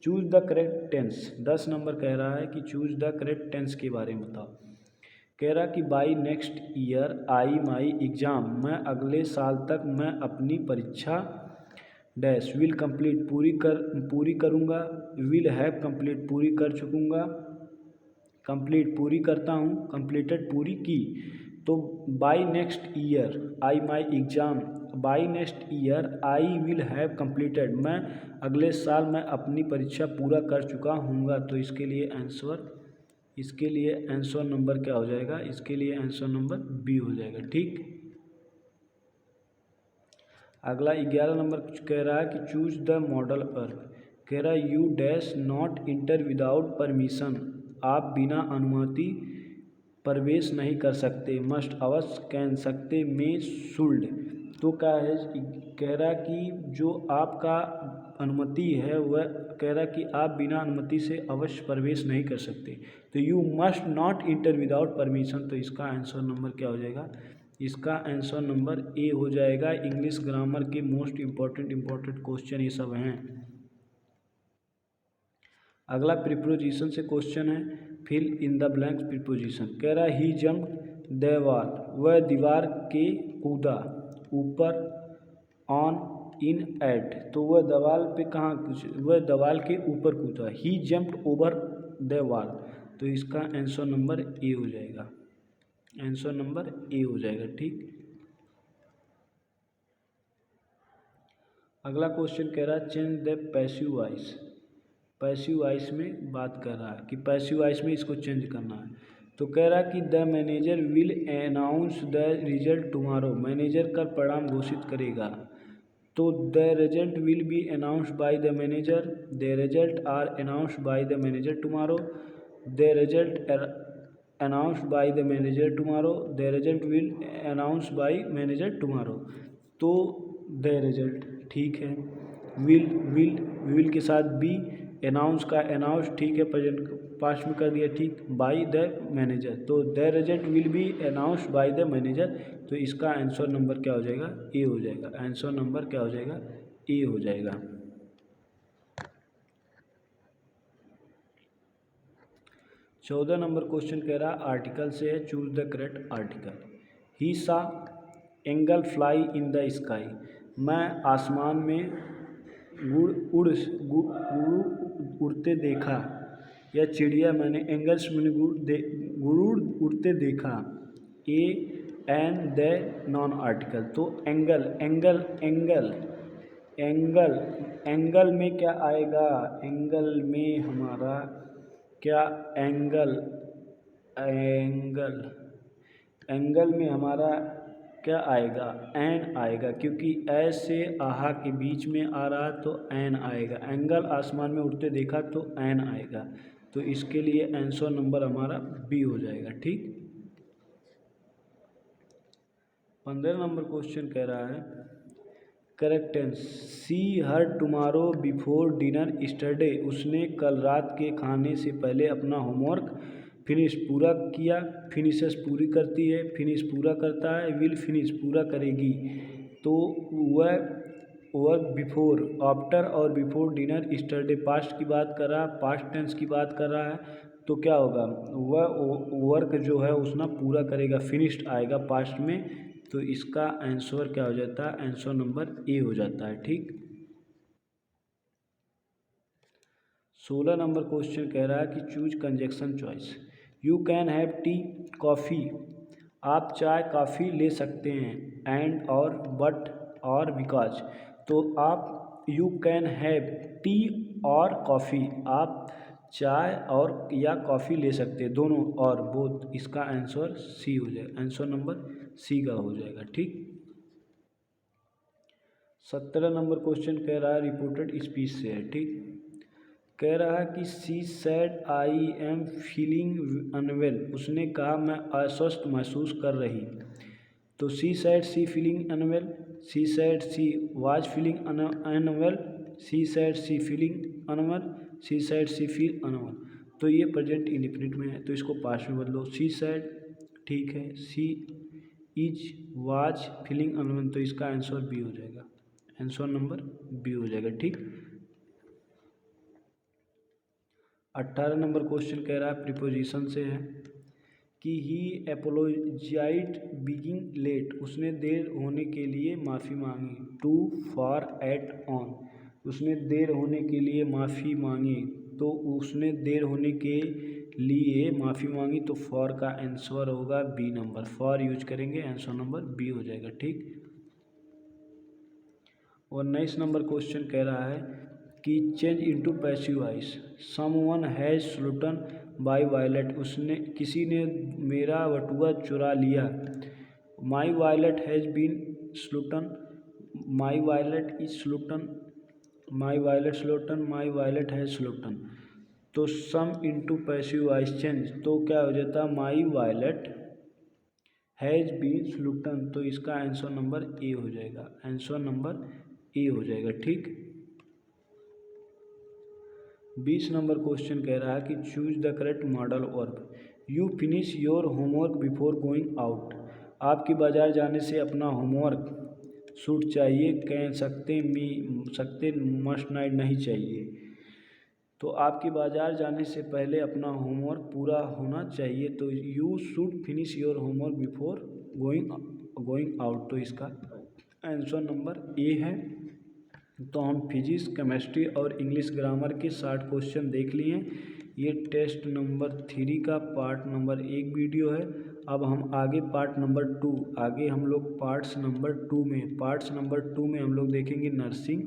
Choose the correct tense. 10 number कह रहा है कि चूज द करेक्ट टेंस के बारे में बताओ। कह रहा कि by next year I my exam, मैं अगले साल तक मैं अपनी परीक्षा डैश विल कंप्लीट पूरी करूँगा, विल हैव कंप्लीट पूरी कर चुकूँगा, कंप्लीट पूरी करता हूँ, कंप्लीटेड पूरी की। तो by next year I my exam, by next year I will have completed, मैं अगले साल मैं अपनी परीक्षा पूरा कर चुका हूँगा। तो इसके लिए आंसर नंबर क्या हो जाएगा? इसके लिए आंसर नंबर बी हो जाएगा। ठीक, अगला 11 नंबर कह रहा है कि चूज द मॉडल अर्थ। कह रहा है you dash not inter without permission, आप बिना अनुमति प्रवेश नहीं कर सकते। मस्ट अवश्य, कैन सकते, में, शुल्ड। तो क्या है? कह रहा कि जो आपका अनुमति है वह कह रहा कि आप बिना अनुमति से अवश्य प्रवेश नहीं कर सकते। तो you must not inter without permission. तो इसका आंसर नंबर क्या हो जाएगा? इसका आंसर नंबर ए हो जाएगा। इंग्लिश ग्रामर के मोस्ट इम्पॉर्टेंट क्वेश्चन ये सब हैं। अगला प्रीपोजिशन से क्वेश्चन है, fill in the blanks preposition. कह रहा है ही जंप द वॉल, वह दीवार के कूदा, ऊपर, ऑन, इन, एट। तो वह दीवार पे कहाँ, वह दीवार के ऊपर कूदा। ही जंप्ड ओवर द वॉल। तो इसका आंसर नंबर ए हो जाएगा। आंसर नंबर ए हो जाएगा। ठीक, अगला क्वेश्चन कह रहा है change the passive voice. Passive voice में बात कर रहा है कि पैसिव वॉइस में इसको चेंज करना है। तो कह रहा है कि the manager will announce the result tomorrow, manager कल परिणाम घोषित करेगा। तो the result will be announced by the manager, the result are announced by the manager tomorrow, the result announced by the manager tomorrow, the result will announce by manager tomorrow. तो the result ठीक है, will के साथ B, announce का announce ठीक है, present past में कर दिया। ठीक, बाय द मैनेजर। तो the result will be announced by the manager. तो इसका आंसर नंबर क्या हो जाएगा? ए हो जाएगा। आंसर नंबर क्या हो जाएगा? ए हो जाएगा। 14 नंबर क्वेश्चन कह रहा आर्टिकल से है, चूज द करेक्ट आर्टिकल। ही सा angle fly in the sky, मैं आसमान में उड़ते देखा, या चिड़िया मैंने एंगल्स मैंने गुरुड़ उड़ते देखा। A and the known article. तो angle angle angle angle angle में क्या आएगा? एंगल में हमारा क्या एंगल एंगल एंगल में हमारा क्या आएगा? एन आएगा, क्योंकि ए से आहा के बीच में आ रहा तो एन आएगा। एंगल आसमान में उड़ते देखा तो एन आएगा। तो इसके लिए आंसर नंबर हमारा बी हो जाएगा। ठीक, 15 नंबर क्वेश्चन कह रहा है करेक्ट टेंस। सी हर टुमारो बिफोर डिनर स्टरडे, उसने कल रात के खाने से पहले अपना होमवर्क फिनिश पूरा किया। फिनिशेस पूरी करती है, फिनिश पूरा करता है, विल फिनिश पूरा करेगी। तो वह बिफोर, आफ्टर और बिफोर डिनर स्टरडे पास्ट की बात कर रहा है, पास्ट टेंस की बात कर रहा है। तो क्या होगा? वह वर्क जो है उसना पूरा करेगा, फिनिश्ड आएगा पास्ट में। तो इसका आंसर क्या हो जाता है? आंसर नंबर ए हो जाता है। ठीक, 16 नंबर क्वेश्चन कह रहा है कि choose conjunction choice. You can have tea coffee, आप चाय कॉफ़ी ले सकते हैं। एंड और बट और बिकॉज। तो आप यू कैन हैव टी और कॉफ़ी, आप चाय और या कॉफ़ी ले सकते हैं, दोनों और बोथ। इसका आंसर सी हो जाएगा। आंसर नंबर सी का हो जाएगा। ठीक, 17 नंबर क्वेश्चन कह रहा है रिपोर्टेड स्पीच से है। ठीक, कह रहा है कि she said I am feeling unwell, उसने कहा मैं अस्वस्थ महसूस कर रही। तो she said she feeling unwell, she said she was feeling unwell, she said she feeling unwell, she said she feel unwell. तो ये प्रेजेंट इंडिफिनिट में है, तो इसको पास्ट में बदलो। सी सैड ठीक है, सी इज वाज फीलिंग अनवेल। तो इसका आंसर बी हो जाएगा। आंसर नंबर बी हो जाएगा। ठीक, 18 नंबर क्वेश्चन कह रहा है प्रीपोजिशन से है कि ही एपोलोजाइड बीइंग लेट, उसने देर होने के लिए माफ़ी मांगी। टू फॉर एट ऑन, उसने देर होने के लिए माफ़ी मांगी, तो उसने देर होने के लिए माफ़ी मांगी, तो फॉर का आंसर होगा बी नंबर, फॉर यूज करेंगे आंसर नंबर बी हो जाएगा। ठीक। और 19 नंबर क्वेश्चन कह रहा है कि change into passive voice, someone has stolen by wallet, उसने किसी ने मेरा बटुआ चुरा लिया। My wallet has been stolen, my wallet is stolen, my wallet stolen, my wallet has stolen. तो some into passive voice change, तो क्या हो जाता है my wallet has been stolen, तो इसका आंसर नंबर ए हो जाएगा, आंसर नंबर ए हो जाएगा। ठीक। 20 नंबर क्वेश्चन कह रहा है कि choose the correct modal verb, you finish your homework before going out, आपकी बाजार जाने से अपना होमवर्क शूट चाहिए, कह सकते मस्ट नाइट नहीं चाहिए। तो आपकी बाजार जाने से पहले अपना होमवर्क पूरा होना चाहिए, तो you should finish your homework before going out, तो इसका आंसर नंबर ए है। तो हम फिजिक्स, केमिस्ट्री और इंग्लिश ग्रामर के 60 क्वेश्चन देख लिए। ये टेस्ट नंबर 3 का पार्ट नंबर 1 वीडियो है। अब हम आगे पार्ट नंबर 2, आगे हम लोग पार्ट्स नंबर 2 में हम लोग देखेंगे नर्सिंग,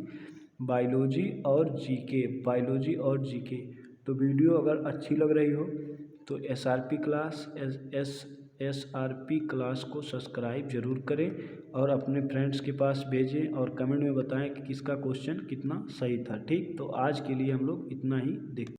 बायोलॉजी और जीके, बायोलॉजी और जीके। तो वीडियो अगर अच्छी लग रही हो तो एसआरपी क्लास को सब्सक्राइब जरूर करें और अपने फ्रेंड्स के पास भेजें और कमेंट में बताएं कि किसका क्वेश्चन कितना सही था। ठीक। तो आज के लिए हम लोग इतना ही देखते हैं।